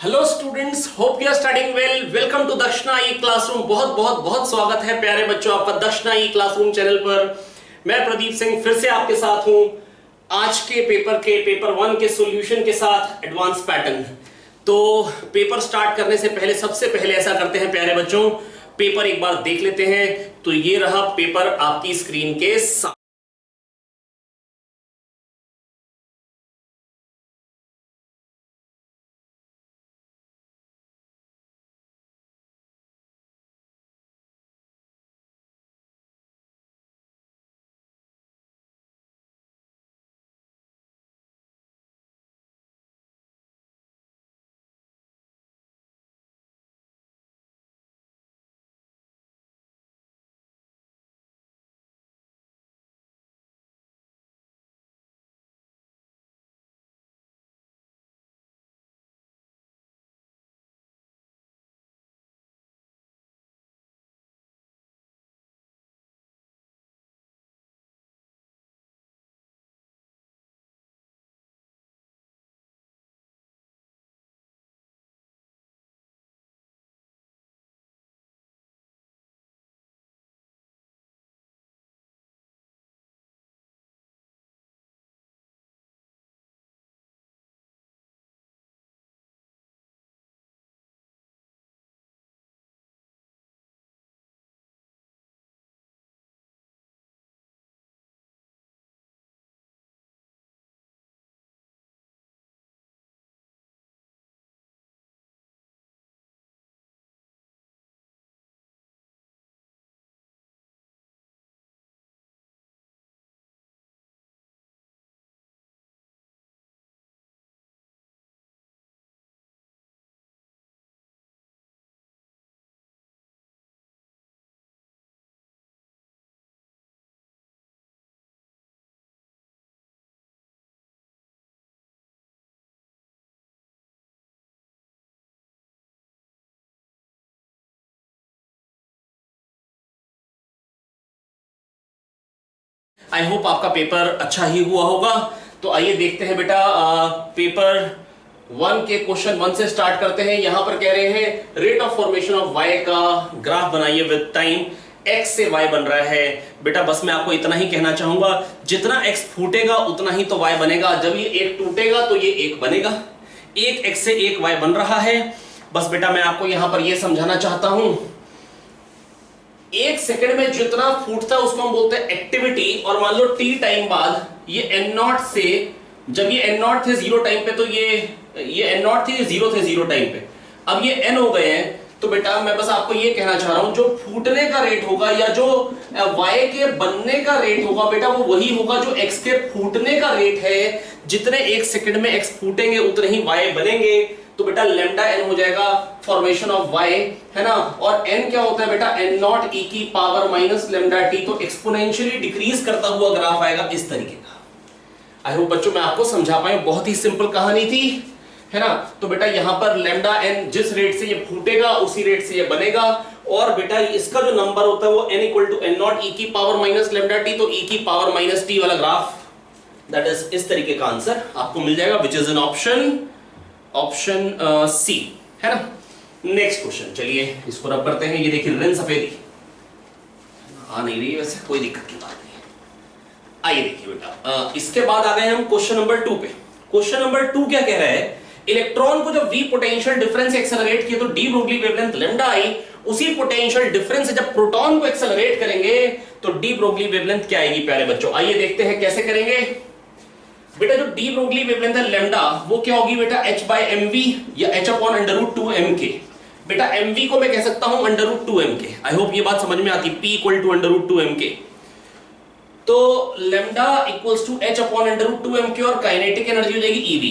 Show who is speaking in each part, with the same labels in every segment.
Speaker 1: Hello students, hope you are studying well. Welcome to Dakshina e classroom. बहुत बहुत बहुत स्वागत है प्यारे बच्चों आपका दक्षिणा ई क्लासरूम चैनल पर। मैं प्रदीप सिंह फिर से आपके साथ हूं आज के पेपर 1 के सॉल्यूशन के साथ एडवांस पैटर्न। तो पेपर स्टार्ट करने से पहले सबसे पहले ऐसा करते हैं प्यारे बच्चों, पेपर एक बार देख लेते हैं। तो ये रहा पेपर आपकी स्क्रीन के साथ। आई होप आपका पेपर अच्छा ही हुआ होगा। तो आइए देखते हैं बेटा, पेपर 1 के क्वेश्चन 1 से स्टार्ट करते हैं। यहां पर कह रहे हैं rate of formation of Y का ग्राफ बनाइए विद टाइम। एक्स से वाई बन रहा है बेटा। बस मैं आपको इतना ही कहना चाहूंगा, जितना एक्स फूटेगा उतना ही तो वाई बनेगा। जब ये एक टूटेगा तो ये एक बनेगा। एक एक्स से एक वाई बन रहा है। बस बेटा मैं आपको यहां पर यह समझाना चाहता हूं, एक सेकंड में जितना फूटता है उसको हम बोलते हैं एक्टिविटी। और मान लो टी टाइम बाद ये एन नॉट से, जब ये एन नॉट थे जीरो टाइम पे, तो ये एन नॉट थे, ये जीरो थे जीरो टाइम पे। अब ये एन हो गए हैं। तो बेटा मैं बस आपको ये कहना चाह रहा हूं, जो फूटने का रेट होगा या जो वाई के बनने का रेट होगा बेटा, वो वही होगा जो एक्स के फूटने का रेट है। जितने एक सेकंड में एक्स फूटेंगे उतने ही वाई बनेंगे। तो बेटा लेमडा एन हो जाएगा फॉर्मेशन ऑफ वाई, है ना। और एन क्या होता है बेटा, एन नॉट ई की पावर माइनस लेमडा टी। तो एक्सपोनेंशियली डिक्रीज करता हुआ ग्राफ आएगा इस तरीके का। आई होप बच्चों मैं आपको समझा पाया, बहुत ही सिंपल कहानी थी, है ना। तो बेटा यहां पर लेमडा एन जिस रेट से ये फूटेगा उसी रेट से ये बनेगा। और बेटा इसका जो नंबर होता है वो N equal to N naught e की पावर माइनस लेमडा टी। तो ई की पावर माइनस टी वाला ग्राफ, दैट इज इस तरीके का आंसर आपको मिल जाएगा, which is an option C, है ना। नेक्स्ट क्वेश्चन, चलिए इसको रब करते हैं। ये देखिए रिन सफेदी आ नहीं रही है, वैसे कोई दिक्कत की बात नहीं है। आइए देखिए बेटा, इसके बाद आ गए हम क्वेश्चन नंबर 2 पे। क्वेश्चन नंबर 2 क्या कह रहा है, इलेक्ट्रॉन को जब v पोटेंशियल डिफरेंस से एक्सेलरेट किया तो डी ब्रोगली वेवलेंथ लैम्डा आई। उसी पोटेंशियल डिफरेंस से जब प्रोटॉन को एक्सेलरेट करेंगे तो डी ब्रोगली वेवलेंथ क्या आएगी प्यारे बच्चों। आइए देखते हैं कैसे करेंगे बेटा। जो डी ब्रोगली वेवलेंथ है लैम्डा, वो क्या होगी बेटा, h/mv या h अपॉन √2mk। बेटा mv को मैं कह सकता हूं √2mk। आई होप ये बात समझ में आती, p इक्वल टू √2mk। तो lambda equals to h upon √2mk और काइनेटिक एनर्जी हो जाएगी ev।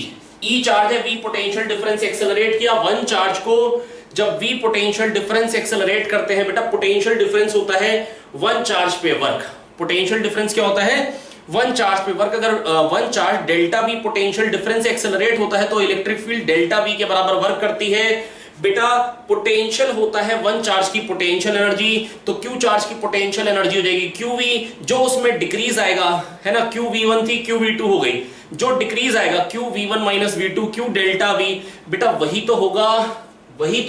Speaker 1: E चार्ज है, v पोटेंशियल डिफरेंस एक्सेलरेट किया। 1 चार्ज को जब v पोटेंशियल डिफरेंस एक्सेलरेट करते हैं बेटा, पोटेंशियल डिफरेंस होता है 1 चार्ज पे वर्क। पोटेंशियल डिफरेंस क्या होता है, 1 चार्ज पे वर्क। अगर 1 charge delta v potential difference accelerate होता है तो इलेक्ट्रिक फील्ड डेल्टा v के बराबर वर्क करती है। बेटा पोटेंशियल होता है 1 चार्ज की पोटेंशियल एनर्जी, तो q चार्ज की पोटेंशियल एनर्जी हो जाएगी qv, जो उसमें डिक्रीज आएगा, है ना। qv1 थी qv2 हो गई। जो डिक्रीज आएगा Q V1 minus V2 Q delta V, बेटा वही तो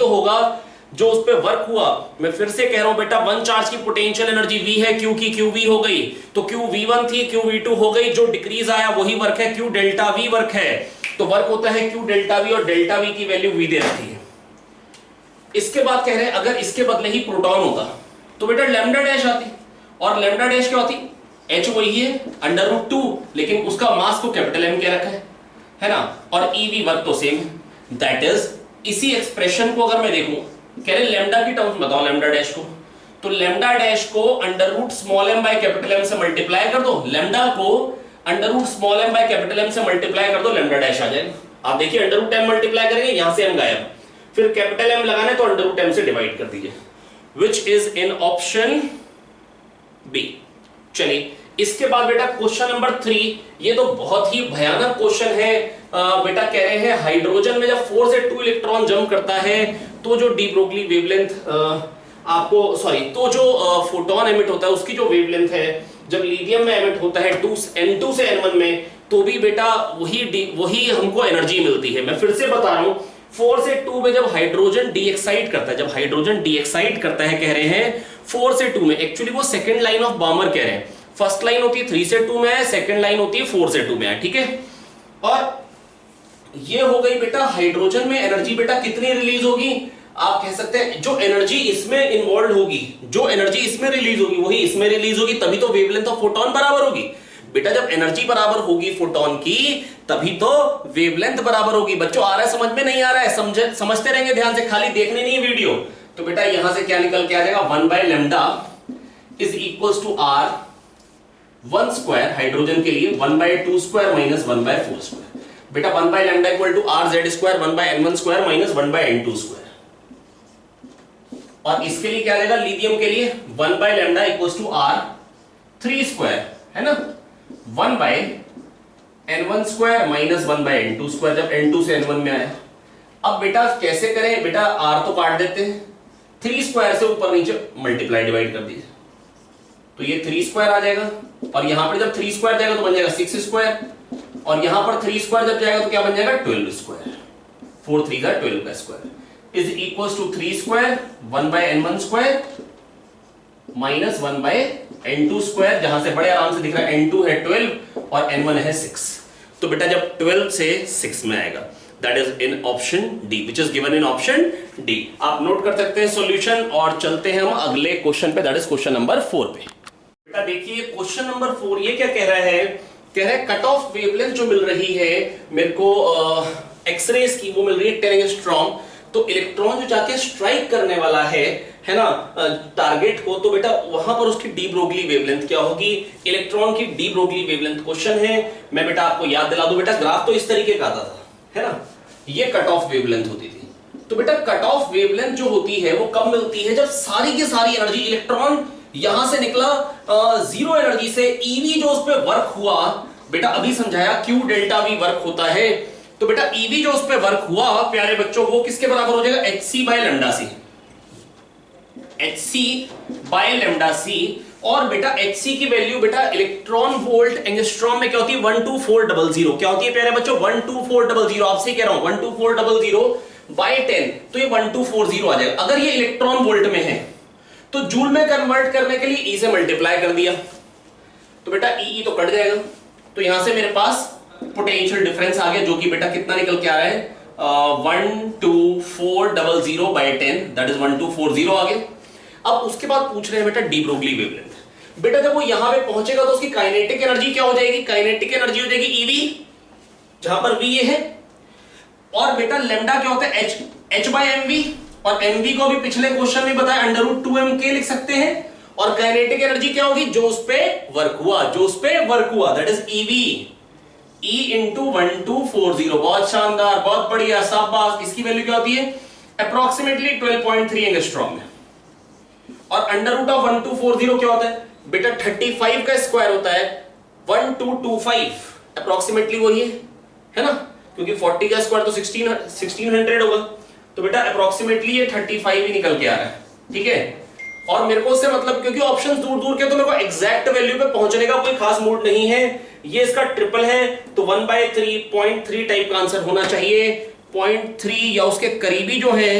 Speaker 1: होगा जो उस पे वर्क हुआ। मैं फिर से कह रहा हूं बेटा, वन चार्ज की पोटेंशियल एनर्जी V है, क्यू की क्यू V हो गई, तो क्यू V1 थी क्यू V2 हो गई, जो डिक्रीज आया वही वर्क है, क्यू डेल्टा V वर्क है। तो वर्क होता है क्यू डेल्टा V, और डेल्टा V की वैल्यू V दे रखी है। इसके बाद कह रहे हैं अगर इसके बदले ही प्रोटॉन होता तो बेटा लैम्डा डैश आती, और लैम्डा डैश क्या होती, H वही है √2, लेकिन उसका मास को कैपिटल M क्या रखा है ना, और EV वर्क तो सेम है। दैट इज, इसी एक्सप्रेशन को अगर मैं देखूं, कह रहे लैम्डा की टर्म्स बताओ लैम्डा डैश को, तो लैम्डा डैश को √m बाय कैपिटल M से मल्टीप्लाई कर दो, लैम्डा को √m बाय कैपिटल M से मल्टीप्लाई कर दो, लैम्डा डैश आ जाएगा। आप देखिए √m मल्टीप्लाई करेंगे, यहां से M गायब, फिर कैपिटल M लगाना है तो √m से डिवाइड कर दीजिए, which is in option B. चलिए इसके बाद बेटा क्वेश्चन नंबर 3, ये तो बहुत ही भयानक क्वेश्चन है। बेटा कह रहे हैं हाइड्रोजन में जब 4 से 2 इलेक्ट्रॉन जंप करता है तो जो डी ब्रोगली वेवलेंथ तो जो फोटोन एमिट होता है उसकी जो वेवलेंथ है, जब लिथियम में एमिट होता है N2 से N1 में, तो भी बेटा वही हमको एनर्जी मिलती है। मैं फिर से बता रहा हूं, 4 से 2 में जब हाइड्रोजन डीएक्साइड करता है, कह रहे हैं 4 से 2 में, एक्चुअली वो सेकंड लाइन ऑफ बामर कह रहे हैं, फर्स्ट लाइन होती है 3 से 2 में है, सेकंड लाइन होती है 4 से 2 में है, ठीक है। और ये हो गई बेटा हाइड्रोजन में एनर्जी बेटा कितनी रिलीज होगी, आप कह सकते हैं जो एनर्जी इसमें इन्वॉल्व होगी, जो एनर्जी इसमें रिलीज होगी वही इसमें रिलीज होगी, तभी तो वेवलेंथ ऑफ फोटोन बराबर होगी। बेटा जब एनर्जी बराबर होगी फोटोन की तभी तो वेवलेंथ बराबर होगी। बच्चों आ रहा है समझ में, नहीं आ रहा है, समझते रहेंगे ध्यान से, खाली देखने नहीं है वीडियो। तो बेटा यहां से क्या निकल के आ जाएगा, 1/λ is equals to R1² hydrogen के लिए 1/2² माइनस 1/4²। बेटा 1/λ equal to RZ², 1/N1² minus 1/N2²। और इसके लिए क्या आ जाएगा, लिथियम के लिए 1/λ इक्वल्स टू R3² है ना, 1/N1² माइनस 1/N2², जब N2 से N1 में आया। अब बेटा कैसे करें, बेटा R तो काट देते हैं, 3² से ऊपर नीचे मल्टीप्लाई डिवाइड कर दीजिए, तो ये 3² आ जाएगा, और यहां पर जब 3² जाएगा तो बन जाएगा 6², और यहां पर 3² जब जाएगा तो क्या बन जाएगा 12², 4 3 का 12 का square is equals to 3² 1/N1² minus 1/N2², जहां से बड़े आराम से दिख रहा है N2 है 12 और N1 है 6। तो बेटा जब 12 से 6 में आएगा, that is in option D, which is given in option D. आप नोट कर सकते हैं सॉल्यूशन, और चलते हैं हम अगले क्वेश्चन पे, दैट इज क्वेश्चन नंबर 4 पे। बेटा देखिए क्वेश्चन नंबर 4 ये क्या कह रहा है, कह रहा है कट ऑफ वेवलेंथ जो मिल रही है मेरे को एक्सरेज की, वो मिल रही है 10 एंगस्ट्रॉम। तो इलेक्ट्रॉन जो जाके स्ट्राइक करने वाला है ना टारगेट को, तो बेटा वहां पर उसकी डी ब्रोगली वेवलेंथ क्या होगी, इलेक्ट्रॉन की डी ब्रोगली वेवलेंथ क्वेश्चन है। मैं बेटा आपको याद दिला दूं, बेटा ग्राफ तो इस तरीके का आता था, है ना, ये कट ऑफ वेवलेंथ होती थी। तो बेटा कट ऑफ वेवलेंथ जो होती है वो कब मिलती है, जब सारी की सारी एनर्जी, इलेक्ट्रॉन यहां से निकला 0 एनर्जी से, ईवी जो उस पर वर्क हुआ, बेटा अभी समझाया क्यू डेल्टा वी वर्क होता है, तो बेटा ईवी जो उस पर वर्क हुआ प्यारे बच्चों, वो किसके बराबर हो जाएगा, hc/λc, hc/λc। और बेटा hc की वैल्यू बेटा इलेक्ट्रॉन वोल्ट एंगस्ट्रॉम में क्या होती है, 12400, क्या होती है प्यारे बच्चों 12400, आपसे कह रहा हूं 12400/10, तो ये 1240 आ जाएगा। अगर ये इलेक्ट्रॉन वोल्ट में है तो जूल में कन्वर्ट करने के लिए E से मल्टीप्लाई कर दिया, तो बेटा E तो कट जाएगा, तो यहां से मेरे पास पोटेंशियल डिफरेंस आ गया, जो कि बेटा कितना निकल के आ रहा है 12400/10, दैट इज 1240 आ गया। अब उसके बाद पूछ रहे हैं बेटा डी ब्रोगली वेवलेंथ। बेटा जब वो यहां पे पहुंचेगा तो उसकी काइनेटिक एनर्जी क्या हो जाएगी, काइनेटिक एनर्जी हो जाएगी ईवी, जहां पर वी ये है, और बेटा लैम्डा क्या होता है h/mv, और mv को अभी पिछले क्वेश्चन में बताया √2m लिख सकते हैं, और काइनेटिक एनर्जी क्या होगी, जो उस पे वर्क हुआ, that is EV, E into 1240। बहुत शानदार, बहुत बढ़िया, शाबाश। इसकी वैल्यू क्या होती है, अप्रोक्सीमेटली 12.3 एंगस्ट्रॉम में, और √1240 क्या होता है बेटा 35 का स्क्वायर होता है 1225, अप्रोक्सीमेटली वही है ना, क्योंकि 40 का स्क्वायर तो 1600 होगा, तो बेटा अप्रोक्सीमेटली ये 35 ही निकल के आ रहा है, ठीक है। और मेरे को उससे मतलब, क्योंकि ऑप्शंस दूर दूर के, तो मेरे को एग्जैक्ट वैल्यू पे पहुंचने का कोई खास मूड नहीं है, ये इसका ट्रिपल है, तो 1/3 0.3 टाइप का आंसर होना चाहिए। 0.3 या उसके करीबी जो है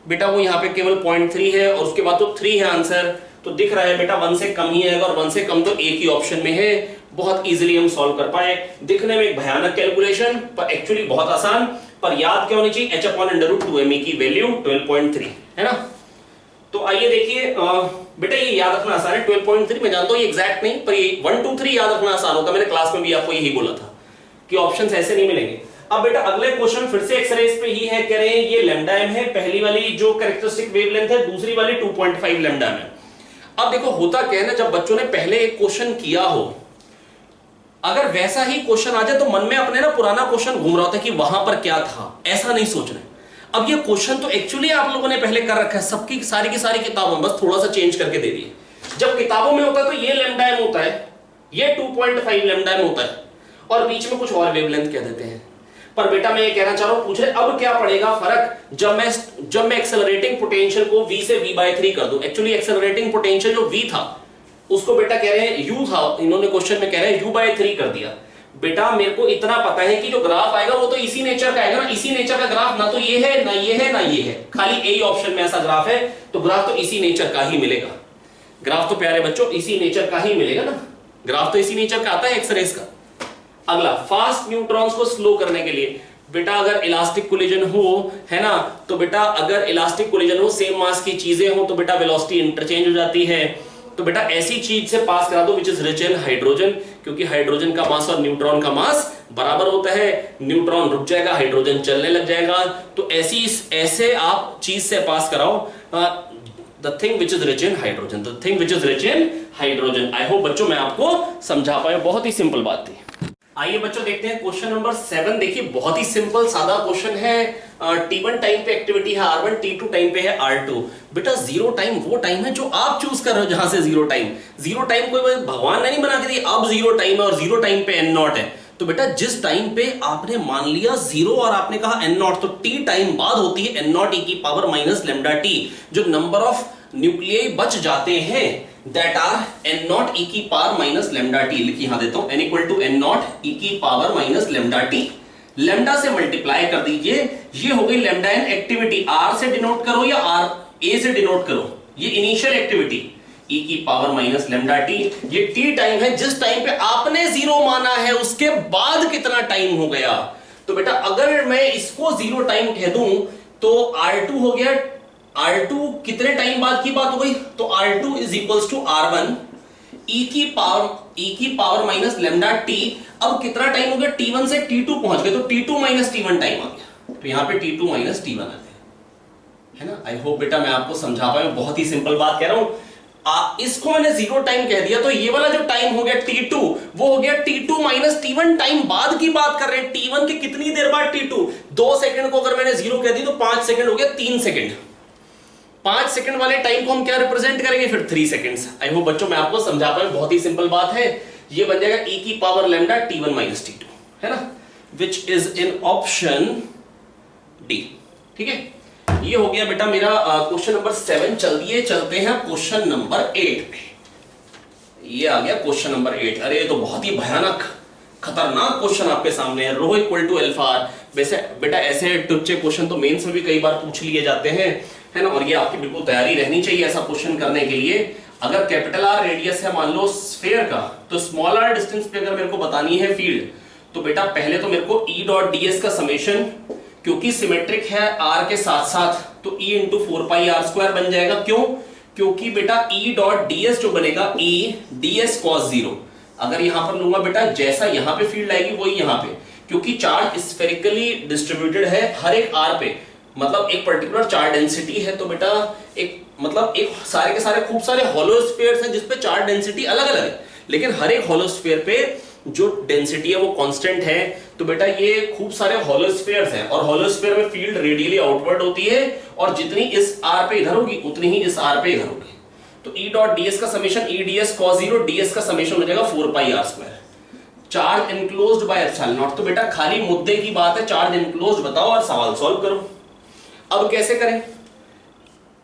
Speaker 1: बेटा वो यहाँ पे केवल 0.3 है, और उसके बाद तो 3 है आंसर। तो दिख रहा है बेटा 1 से कम ही है, और 1 से कम तो एक ही ऑप्शन में है। बहुत इजीली हम सॉल्व कर पाए। दिखने में एक भयानक कैलकुलेशन, पर एक्चुअली बहुत आसान। पर याद क्या होनी चाहिए, h/√2me की वैल्यू 12.3 है ना। तो आइए देखिए बेटा ये याद रखना आसान है। 12.3 मैं जानता हूं ये एग्जैक्ट नहीं, पर ये 1 2 3 याद रखना आसान होता है। मैंने क्लास में भी आपको यही बोला था कि ऑप्शंस ऐसे नहीं मिलेंगे। अब बेटा अगले क्वेश्चन फिर से एक्सरेज पे ही है। कह रहे हैं ये लैम्डा m है, पहली वाली जो कैरेक्टरिस्टिक वेवलेंथ है, दूसरी वाली 2.5 लैम्डा m है। अब देखो होता क्या है ना, जब बच्चों ने पहले एक क्वेश्चन किया हो, अगर वैसा ही क्वेश्चन आ जाए तो मन में अपने ना पुराना क्वेश्चन घूम रहा होता है कि वहां पर क्या था, ऐसा नहीं सोच रहे। अब ये क्वेश्चन तो एक्चुअली आप लोगों ने पहले कर रखा है, सबकी सारी की सारी किताबों में, बस थोड़ा सा चेंज करके दे दिए। जब किताबों में होता है तो ये लैम्डा m होता है, ये 2.5 लैम्डा m होता है, और बीच में कुछ और वेवलेंथ कह देते हैं। पर बेटा मैं ये कहना चाह रहा हूं, पूछ रहे अब क्या पड़ेगा फर्क जब मैं एक्सेलरेटिंग पोटेंशियल को v से v/3 कर दूं। एक्चुअली एक्सेलरेटिंग पोटेंशियल जो v था उसको बेटा कह रहे हैं u था, इन्होंने क्वेश्चन में कह रहे हैं u/3 कर दिया। बेटा मेरे को इतना पता है कि जो ग्राफ आएगा वो तो इसी नेचर का आएगा ना, इसी नेचर का ग्राफ ना तो ये है ना ये है ना ये है, खाली यही ऑप्शन में ऐसा ग्राफ है, तो ग्राफ तो इसी नेचर का ही मिलेगा। ग्राफ तो प्यारे बच्चों इसी नेचर का ही मिलेगा ना, ग्राफ तो इसी नेचर का आता है एक्सरेज का। अगला, फास्ट न्यूट्रॉन्स को स्लो करने के लिए बेटा अगर इलास्टिक कोलिजन हो, है ना, तो बेटा अगर इलास्टिक कोलिजन हो, सेम मास की चीजें हो, तो बेटा वेलोसिटी इंटरचेंज हो जाती है। तो बेटा ऐसी चीज से पास करा दो which is rich in hydrogen, क्योंकि हाइड्रोजन का मास और न्यूट्रॉन का मास बराबर होता है। न्यूट्रॉन रुक जाएगा, हाइड्रोजन चलने लग जाएगा। तो ऐसे आप चीज से पास कराओ the thing which is rich in hydrogen, the thing which is rich in hydrogen। I hope बच्चों मैं आपको समझा पाया, बहुत ही सिंपल बात थी। आइए बच्चों देखते हैं क्वेश्चन नंबर 7। देखिए बहुत ही सिंपल सादा क्वेश्चन है। T1 टाइम पे एक्टिविटी है R1, T2 टाइम पे है R2। बेटा जीरो टाइम वो टाइम है जो आप चूज कर रहे हो, जहां से जीरो टाइम कोई भगवान ने नहीं बना के दिया। अब जीरो टाइम है और जीरो टाइम पे n0 है, तो बेटा जिस टाइम पे आपने मान लिया जीरो और आपने कहा n0, तो t टाइम बाद होती है n0 e की पावर माइनस लैम्डा t। जो नंबर ऑफ न्यूक्लियाई बच जाते हैं दैट आर n0 e की पावर माइनस लैम्डा t। लिखिए यहां देता हूं n = n0 e की power minus lambda t। Lambda से मल्टीप्लाई कर दीजिए, ये हो गई लैम्डा n एक्टिविटी। r से डिनोट करो या a से डिनोट करो, ये इनिशियल एक्टिविटी e की पावर माइनस लैम्डा t। ये t टाइम है जिस टाइम पे आपने जीरो माना है, उसके बाद कितना टाइम हो गया। तो बेटा अगर मैं इसको जीरो टाइम कह दूं तो R2 हो गया, R2 कितने टाइम बाद की बात हो गई, तो R2 = R1 e की पावर माइनस लैम्डा t। अब कितना टाइम हो गया, T1 से T2 पहुंच गए, तो T2 - T1 टाइम आ गया। तो यहां पे T2 - T1 आ गया, है ना। आई होप बेटा मैं आपको समझा पाया, बहुत ही सिंपल बात कह रहा हूं। इसको मैंने जीरो टाइम कह दिया, तो ये वाला जो टाइम हो गया T2 वो हो गया T2 - T1 टाइम बाद की बात कर रहे हैं। T1 के कितनी देर बाद T2, 2 सेकंड को अगर मैंने जीरो कह दी तो 5 सेकंड हो गया, 3 सेकंड। 5 सेकंड वाले टाइम को हम क्या रिप्रेजेंट करेंगे, फिर 3 सेकंड्स। आई होप बच्चों मैं आपको समझा पाया, बहुत ही सिंपल बात है। ये बन जाएगा e की पावर लैम्डा T1 - T2, है ना, विच इज इन ऑप्शन डी। ठीक है, ये हो गया बेटा मेरा क्वेश्चन नंबर 7। चलते हैं क्वेश्चन नंबर 8 पे। ये आ गया क्वेश्चन नंबर 8। अरे ये तो बहुत ही भयानक खतरनाक क्वेश्चन आपके सामने है। रो = अल्फा। वैसे बेटा ऐसे टुच्चे क्वेश्चन तो मेंस में भी कई बार पूछ लिए जाते हैं, है ना, और ये आपकी बिल्कुल तैयारी रहनी चाहिए ऐसा क्वेश्चन करने के लिए। अगर कैपिटल R रेडियस है मान लो स्फीयर का, तो स्मॉल r डिस्टेंस पे अगर मेरे को बतानी है फील्ड, तो बेटा पहले तो मेरे को E.ds का समेशन, क्योंकि सिमेट्रिक है r के साथ साथ, तो E × 4πr² बन जाएगा। क्यों, क्योंकि बेटा E.ds जो बनेगा E ds cos 0। अगर यहां पर लूंगा बेटा, जैसा यहां पे फील्ड आएगी वही यहां पे, क्योंकि चार्ज स्फेरिकली डिस्ट्रीब्यूटेड है हर एक r पे, मतलब एक पर्टिकुलर चार्ज डेंसिटी है। तो बेटा एक सारे के सारे खूब सारे हॉलो स्फीयर्स हैं जिसपे चार्ज डेंसिटी अलग अलग है, लेकिन हर एक हॉलो स्फीयर पे जो डेंसिटी है वो कांस्टेंट है। तो बेटा ये खूब सारे हॉलो स्फीयर्स हैं, और हॉलो स्फीयर में फील्ड रेडियली आउटवर्ड होती है, और जितनी इस r पे इधर होगी उतनी ही इस r पे इधर होगी। तो E.ds का summation E ds cos 0, ds का समेशन हो जाएगा 4πr²। Charge enclosed by ε0। तो बेटा खाली मुद्दे की बात है, चार्ज इनक्लोज्ड बताओ और सवाल सॉल्व करो। अब कैसे करें,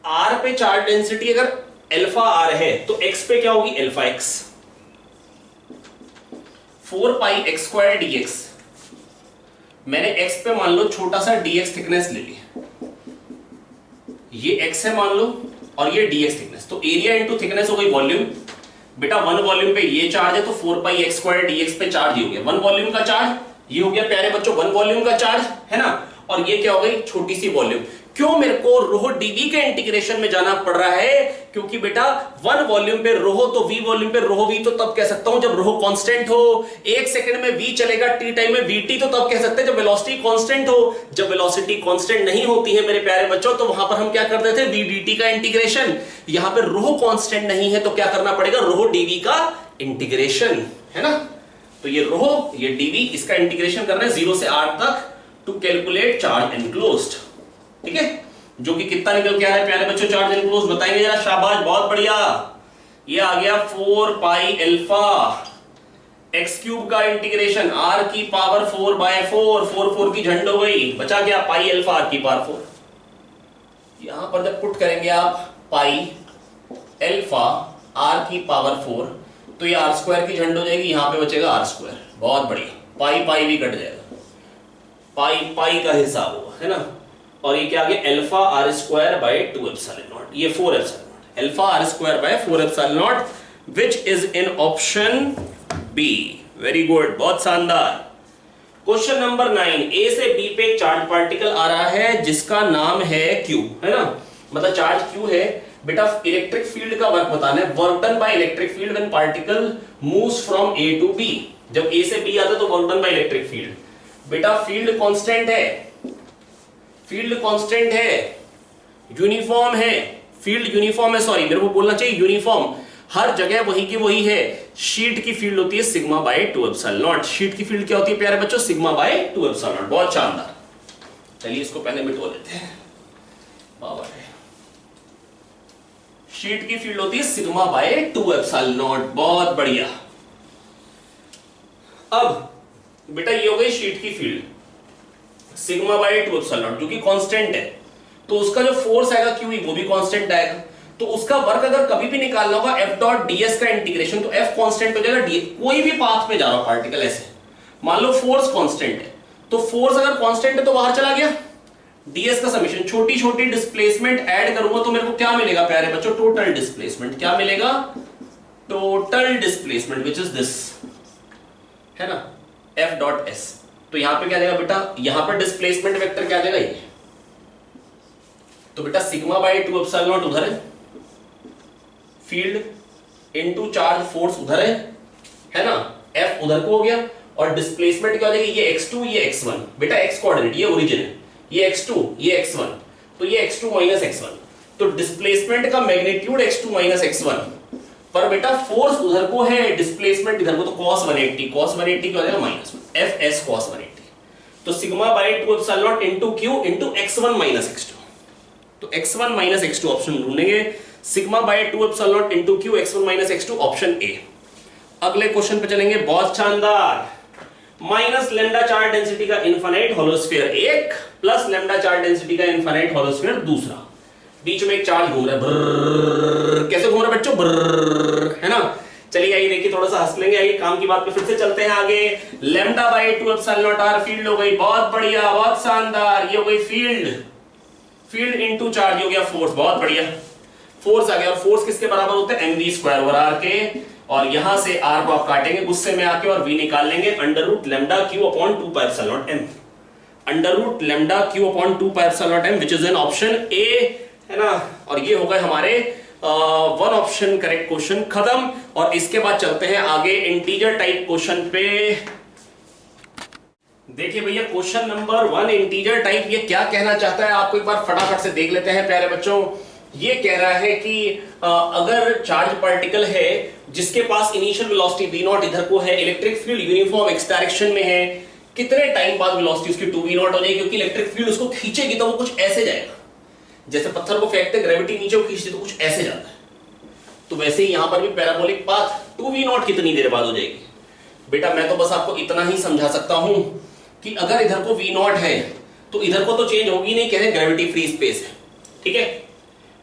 Speaker 1: r पे चार्ज डेंसिटी अगर अल्फा r है तो x पे क्या होगी, अल्फा x। 4 पाई एक्स स्क्वायर dx, मैंने x पे मान लो छोटा सा dx थिकनेस ले ली, ये x है मान लो और ये dx थिकनेस, तो एरिया इंटू थिकनेस हो गई वॉल्यूम। बेटा वन वॉल्यूम पे ये चार्ज है तो 4 पाई एक्स स्क्वायर dx पे चार्ज ही हो गया, वन वॉल्यूम का चार्ज ये हो गया प्यारे बच्चों, वन वॉल्यूम का चार्ज है ना, और ये क्या हो गई छोटी सी वॉल्यूम। क्यों मेरे को रो डीवी के इंटीग्रेशन में जाना पड़ रहा है, क्योंकि बेटा वन वॉल्यूम पे रो तो वी वॉल्यूम पे रो वी तो तब कह सकता हूं जब रो कांस्टेंट हो, एक सेकंड में वी चलेगा टी टाइम में वीटी तो तब कह सकते हैं जब वेलोसिटी कांस्टेंट हो। जब वेलोसिटी कांस्टेंट नहीं होती है मेरे प्यारे बच्चों तो वहां पर हम क्या करते थे वी डी का इंटीग्रेशन, यहां पर रो कांस्टेंट नहीं है तो क्या करना पड़ेगा रो डीवी का इंटीग्रेशन, है ना। तो ये रो ये डीवी इसका इंटीग्रेशन करना है 0 से r तक टू कैलकुलेट चार्ज एनक्लोज्ड, ठीक है, जो कि कितना निकल के आ रहा है प्यारे बच्चों चार्ज एनक्लोज्ड बताएंगे जरा, शाबाश बहुत बढ़िया। ये आ गया 4 पाई अल्फा एक्स क्यूब का इंटीग्रेशन r की पावर 4 बाय 4, 4 की झंड हो गई, बचा गया पाई अल्फा r की पावर 4। यहां पर जब पुट करेंगे आप पाई अल्फा r की पावर 4 तो ये आर स्क्वायर की झंड हो जाएगी, यहां पे बचेगा आर स्क्वायर, बहुत बढ़िया, पाई पाई भी कट जाएगा, पाई पाई का हिसाब होगा, है ना। और ये क्या आ गया alpha r square by 2 epsilon naught, ये 4 epsilon naught, alpha r square by 4 epsilon naught which is in option B. Very good, बहुत शानदार। क्वेश्चन नंबर 9, ए से बी पे एक चार्ज पार्टिकल आ रहा है जिसका नाम है क्यू, है ना, मतलब चार्ज क्यू है। बेटा इलेक्ट्रिक फील्ड का वर्क बताना है, work done by electric field when particle moves from A to B. जब ए से बी आता है तो work done by electric field. बेटा फील्ड कांस्टेंट है, फील्ड कांस्टेंट है, यूनिफॉर्म है, फील्ड यूनिफॉर्म है, सॉरी मेरे को बोलना चाहिए यूनिफॉर्म, हर जगह वही की वही है। शीट की फील्ड होती है sigma bye 2 epsilon not, sheet की फील्ड क्या होती है प्यारे बच्चों सिग्मा बाय 2 एप्सिलॉन नॉट, बहुत शानदार। चलिए इसको पहले मिटवा लेते हैं, पावर है, शीट की फील्ड होती है सिग्मा बाय 2 एप्सिलॉन नॉट, बहुत बढ़िया। अब बेटा ये हो गई शीट की field sigma bye 2 epsilon not जो कि कांस्टेंट है, तो उसका जो फोर्स आएगा क्यू वो भी कांस्टेंट आएगा, तो उसका वर्क अगर कभी भी निकालना होगा एफ डॉट डीएस का इंटीग्रेशन, तो एफ कांस्टेंट हो जाएगा डी, कोई भी पाथ में जा रहा हो पार्टिकल ऐसे, मान लो फोर्स कांस्टेंट है, तो फोर्स अगर कांस्टेंट है तो बाहर चला गया, डीएस का समेशन, छोटी छोटी डिस्प्लेसमेंट ऐड करूंगा तो मेरे को क्या मिलेगा प्यारे बच्चों टोटल डिस्प्लेसमेंट, क्या मिलेगा total displacement which is this, है ना, एफ डॉट एस। तो यहां पे क्या देगा बेटा, यहां पर डिस्प्लेसमेंट वेक्टर क्या देगा ये, तो बेटा सिग्मा बाय 2 एप्सिलॉन नॉट उधर है, फील्ड इनटू चार्ज फोर्स उधर है ना, एफ उधर को हो गया, और डिस्प्लेसमेंट क्या हो जाएगी ये x2 ये x1, बेटा x कोऑर्डिनेट ये ओरिजिन है, ये x2 ये x1, तो ये x2 माइनस x1, तो डिस्प्लेसमेंट का मैग्नीट्यूड x2 माइनस x1, पर बेटा फोर्स उधर को है डिस्प्लेसमेंट इधर को, तो cos 180, cos 180 क्या हो जाएगा माइनस fs cos 180, तो sigma bye 2 epsilon not into q into x1 minus x2, तो x1 माइनस x2 ऑप्शन ढूंढेंगे, sigma bye 2 epsilon not into q x1 minus x2 option A. अगले क्वेश्चन पे चलेंगे, बहुत शानदार, माइनस लेमडा चार्ज डेंसिटी का infinite होलोस्फीयर एक, plus lambda charge density का इनफाइनाइट होलोस्फीयर दूसरा, बीच में एक चार्ज घूम रहा है, कैसे घूम रहा है बच्चों, है ना। चलिए आइए देखिए, थोड़ा सा हंस लेंगे, आइए काम की बात पे फिर से चलते हैं आगे। Lambda by 2 epsilon naught R field हो गई, बहुत बढ़िया, बहुत शानदार, ये हो गई फील्ड, फील्ड इनटू चार्ज हो गया फोर्स, बहुत बढ़िया, फोर्स आ गया, और फोर्स किसके बराबर होते हैं mv स्क्वायर ओवर r के, और यहां से r को आप काटेंगे गुस्से में आके और v निकाल लेंगे under root lambda Q upon 2 pi epsilon naught m, under root lambda Q upon 2 pi epsilon naught m which is in option A, है ना। और ये हो गए हमारे वन ऑप्शन करेक्ट क्वेश्चन खत्म, और इसके बाद चलते हैं आगे इंटीजर टाइप क्वेश्चन पे। देखिए भैया क्वेश्चन नंबर 1 इंटीजर टाइप, ये क्या कहना चाहता है आपको एक बार फटाफट से देख लेते हैं प्यारे बच्चों। ये कह रहा है कि अगर चार्ज पार्टिकल है जिसके पास इनिशियल वेलोसिटी v नॉट इधर को है, electric field uniform x direction में है, कितने टाइम बाद वेलोसिटी उसकी 2v नॉट हो जाएगी, क्योंकि इलेक्ट्रिक फील्ड उसको खींचेगी तो वो कुछ ऐसे जाएगा, जैसे पत्थर को फेंकते ग्रेविटी नीचे को खींचती तो कुछ ऐसे जाता है, तो वैसे ही यहां पर भी पैराबोलिक पाथ 2v नॉट कितनी देर बाद हो जाएगी। बेटा मैं तो बस आपको इतना ही समझा सकता हूं कि अगर इधर को v नॉट है तो इधर को तो चेंज होगी नहीं, कहते ग्रेविटी फ्री स्पेस है, ठीक है,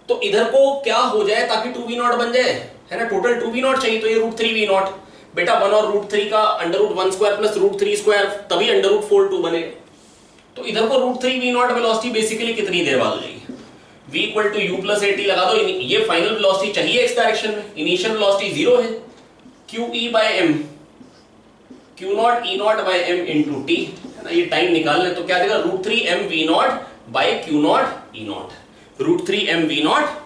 Speaker 1: तो इधर को क्या हो जाए ताकि 2v नॉट बन जाए, है ना, टोटल 2v नॉट चाहिए, तो ये √3v नॉट, बेटा 1 और √3 का √1² प्लस √3² तभी √4 बनेगा। तो इधर को √3 v0 वेलोसिटी बेसिकली कितनी देर बाद हो जाएगी, v equal to u plus at लगा दो। ये फाइनल वेलोसिटी चाहिए x डायरेक्शन में, इनिशियल वेलोसिटी 0 है, qe by m, q0 e0 by m into t है ना, ये टाइम निकालना है। तो क्या देगा √3 m v0 bye q0 e0, √3 m v0।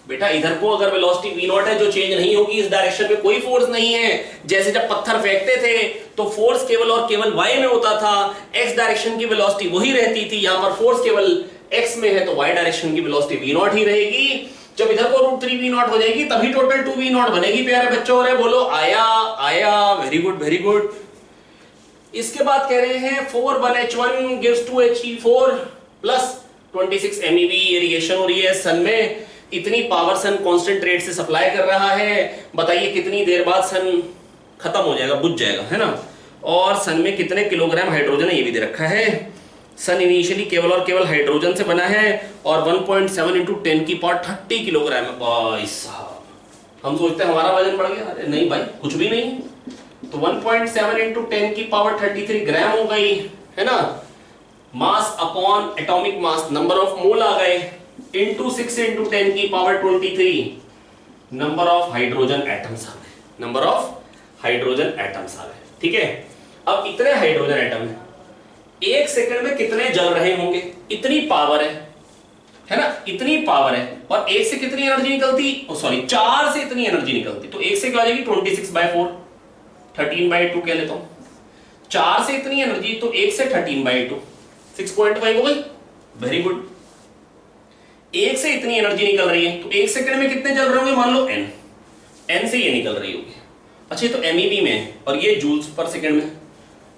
Speaker 1: बेटा इधर को अगर वेलोसिटी v0 है जो चेंज नहीं होगी, इस डायरेक्शन में कोई फोर्स नहीं है, जैसे जब पत्थर फेंकते थे तो फोर्स केवल और केवल y में होता था, x डायरेक्शन की वेलोसिटी वही रहती थी। यहां पर फोर्स केवल x में है तो y डायरेक्शन की वेलोसिटी v0 ही रहेगी। जब इधर को √3 v0 हो जाएगी तभी टोटल 2 v0 बनेगी प्यारे बच्चों। अरे बोलो आया आया, वेरी गुड वेरी गुड। इसके बाद कह रहे हैं 4 1h1 gives 2he4 plus 26 MeV irrigation हो रही है सन में, इतनी पावर सन कांस्टेंट रेट से सप्लाई कर रहा है। बताइए कितनी देर बाद सन खत्म हो जाएगा, बुझ जाएगा, है ना। और सन में कितने किलोग्राम हाइड्रोजन है ये भी दे रखा है। सन इनिशियली केवल और केवल हाइड्रोजन से बना है और 1.7 इंटू 10 की पावर 30 किलोग्राम है। भाई साहब, हम सोचते हैं हमारा वजन बढ़ गया, अरे नहीं भाई कुछ भी नहीं। तो 1.7 इंटू 10 की पावर 33 ग्राम हो गई, है ना। Mass upon atomic mass, number of mole आ गए, इंटू 6 इंटू 10 की power 23 number of hydrogen atoms आ गए, नंबर ऑफ हाइड्रोजन एटम्स आ गए। ठीक है, अब इतने हाइड्रोजन एटम है, एक सेकंड में कितने जल रहे होंगे, इतनी पावर है ना, इतनी पावर है। और एक से कितनी एनर्जी निकलती, सॉरी 4 से इतनी एनर्जी निकलती, तो एक से क्या हो जाएगी 26/4, 13/2 कह लेता हूं। 4 से इतनी एनर्जी तो एक से 13/2, 6.5 हो गई, वेरी गुड। एक से इतनी एनर्जी निकल रही है तो एक सेकंड में कितने जल रहे होंगे, मान लो n से ये निकल रही होगी। अच्छा तो MeV में है और ये जूल्स पर सेकंड में,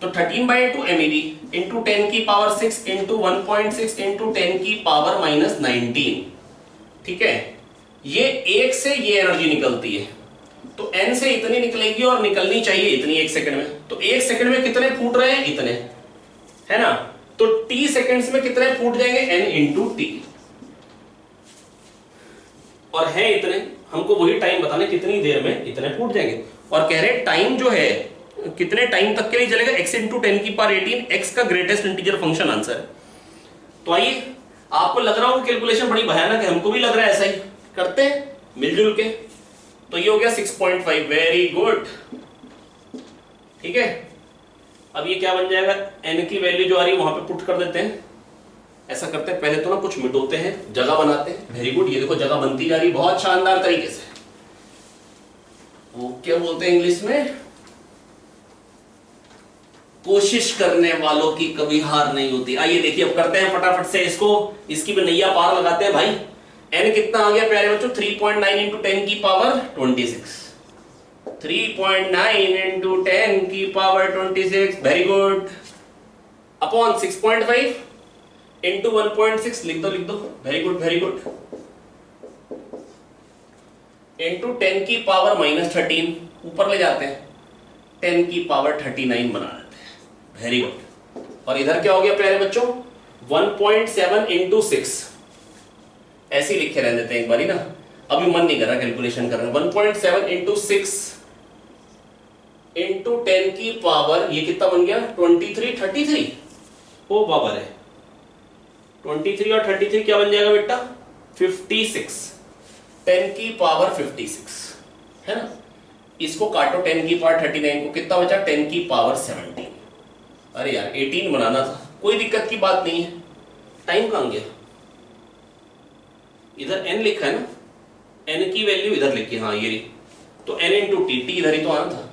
Speaker 1: तो 13/2 MeV इंटू 10 की पावर 6 इंटू 1.6 इंटू 10 की पावर -19। ठीक है, ये एक से ये एनर्जी निकलती है तो n से इतनी निकलेगी और निकलनी चाहिए इतनी एक सेकंड में। तो एक सेकंड में कितने फूट रहे हैं, इतने, है ना। तो t सेकंड्स में कितने फूट जाएंगे, n इंटू टी, और है इतने, हमको वही टाइम बताने कितनी देर में इतने फूट जाएंगे। और कह रहे टाइम जो है कितने टाइम तक के लिए चलेगा, x इंटू 10 की पावर 18, x का ग्रेटेस्ट इंटीजर फंक्शन आंसर है। तो आइए, आपको लग रहा होगा कैलकुलेशन बड़ी भयानक है, हमको भी लग रहा है ऐसा ही, करते हैं मिलजुल के। तो ये हो गया 6.5, वेरी गुड। ठीक है, अब ये क्या बन जाएगा, n की वैल्यू जो आ रही है वहां पे पुट कर देते हैं। ऐसा करते हैं, पहले तो ना कुछ मिटाते हैं, जगह बनाते हैं। वेरी गुड, ये देखो जगह बनती जा रही है बहुत शानदार तरीके से। वो क्या बोलते हैं इंग्लिश में, कोशिश करने वालों की कभी हार नहीं होती। आइए देखिए, अब करते हैं फटाफट से इसको, इसकी भी नैया पार लगाते हैं भाई। n कितना आ गया प्यारे बच्चों, 3.9 इंटू 10 की पावर 26, 3.9 इंटू 10 की power 26, very good, upon 6.5 into 1.6, लिख दो, very good very good, into 10 की पावर -13, ऊपर ले जाते हैं, 10 की पावर 39 बना देते हैं, वेरी गुड। और इधर क्या हो गया प्यारे बच्चों, 1.7 इंटू 6, ऐसे ही लिखे रहने देते हैं एक बारी ना, अभी मन नहीं कर रहा कैलकुलेशन करना। 1.7 इंटू 6 इंटू 10 की पावर, ये कितना बन गया 23, 33, ओ बाबा रे, 23 और 33 क्या बन जाएगा बेटा 56, 10 की पावर 56, है ना। इसको काटो 10 की पावर 39 को, कितना बचा 10 की पावर 17। अरे यार 18 बनाना था, कोई दिक्कत की बात नहीं है, टाइम कहां गया, इधर n लिखा है ना, n की वैल्यू इधर लिखी, हाँ ये, तो n इंटू टी, टी इधर ही तो आना था।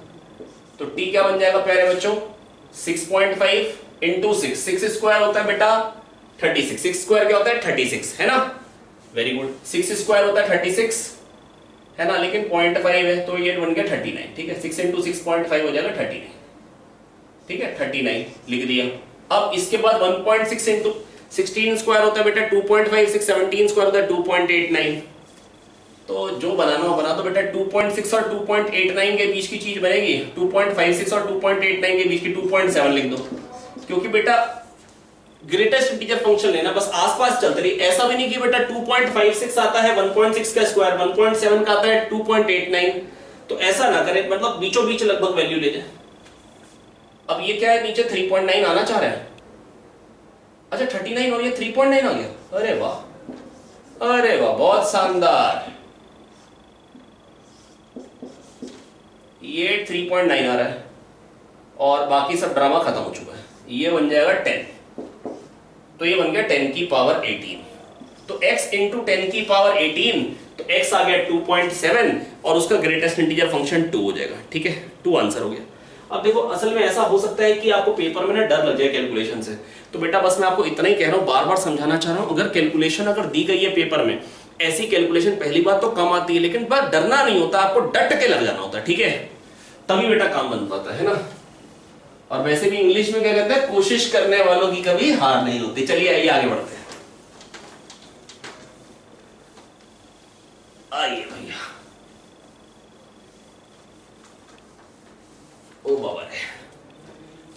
Speaker 1: तो t क्या बन जाएगा प्यारे बच्चों, 6.5 इंटू 6, 6 स्क्वायर होता है बेटा 36, 6 स्क्वायर क्या होता है 36, है ना, वेरी गुड। 6 स्क्वायर होता है 36, है ना, लेकिन 0.5 है तो ये बन गया 39। ठीक है, 6 इंटू 6.5 हो जाएगा 39, ठीक है 39 लिख दिया। अब इसके बाद 1.6 इंटू 16 स्क्वायर होता है बेटा 2.56, 17 स्क्वायर होता है 2.89, तो जो बनाना हो बना दो बेटा। 2.6 और 2.89 के बीच की चीज बनेगी, 2.56 और 2.89 के बीच की 2.7 लिख दो, क्योंकि बेटा ग्रेटेस्ट इंटीजर फंक्शन लेना, बस आसपास चलते रही। ऐसा भी नहीं कि बेटा 2.56 आता है 1.6 का स्क्वायर, 1.7 का आता है 2.89, तो ऐसा ना करें, मतलब बीचों बीच लगभग वैल्यू ले जाए। अब ये क्या है, नीचे 3.9 आना चाह रहा है, अच्छा 39 और ये 3.9 आ गया, अरे वाह अरे वाह, बहुत शानदार। ये 3.9 आ रहा है और बाकी सब ड्रामा खत्म हो चुका है, ये बन जाएगा 10, तो ये बन गया 10 की पावर 18, तो x इंटू 10 की पावर 18, तो x आ गया 2.7 और उसका ग्रेटेस्ट इंटीजर फंक्शन 2 हो जाएगा, ठीक है, 2 आंसर हो गया। अब देखो असल में ऐसा हो सकता है कि आपको पेपर में ना डर लग जाए कैलकुलेशन से, तो बेटा बस मैं आपको इतना ही कह रहा हूं, बार बार समझाना चाह रहा हूं, अगर कैलकुलेशन अगर दी गई है पेपर में, ऐसी कैलकुलेशन पहली बात तो कम आती है, लेकिन बस डरना नहीं होता, आपको डट के लग जाना होता है, ठीक है, तभी बेटा काम बन पाता है ना। और वैसे भी इंग्लिश में क्या कहते हैं, कोशिश करने वालों की कभी हार नहीं होती। चलिए आइए आगे बढ़ते हैं, आइए भैया, ओ बाबा रे,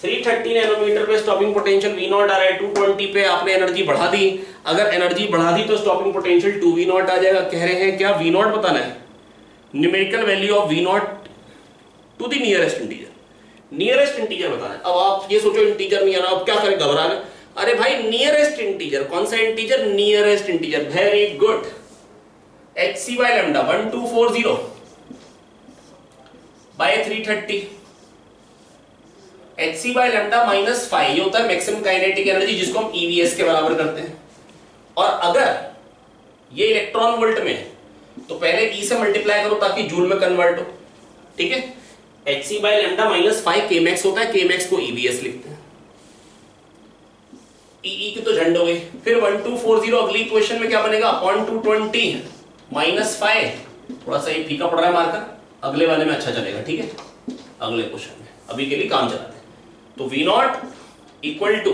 Speaker 1: 330 नैनोमीटर पे स्टॉपिंग पोटेंशियल V0 आ रहा है, 220 पे आपने एनर्जी बढ़ा दी, अगर एनर्जी बढ़ा दी तो स्टॉपिंग पोटेंशियल 2V0 आ जाएगा। कह रहे हैं क्या V0 बताना है, numerical value of V0 to the nearest integer, nearest integer बताना है। अब आप ये सोचो इंटीजर नहीं आ रहा, अब क्या करें, घबरा गए, अरे भाई नियरेस्ट इंटीजर, कौन सा integer, nearest integer, very good, hc by lambda 1240 by 330, hc by lambda minus 5, ये होता है मैक्सिमम काइनेटिक एनर्जी, जिसको हम EVS के बराबर करते हैं। और अगर ये इलेक्ट्रॉन वोल्ट में, तो पहले E से मल्टीप्लाई करो ताकि जूल में कन्वर्ट हो, ठीक है, hc by lambda minus 5 kmax होता है, kmax को EVS लिखते हैं, E की तो झंड हो गई, फिर 1240 अगली इक्वेशन में क्या बनेगा, अपॉन 220 माइनस 5, थोड़ा सा ये फीका पड़ रहा है मार्कर, अगले वाले में अच्छा चलेगा, ठीक है, अगले क्वेश्चन में, अभी के लिए काम चलाते हैं। तो V0 इक्वल टू,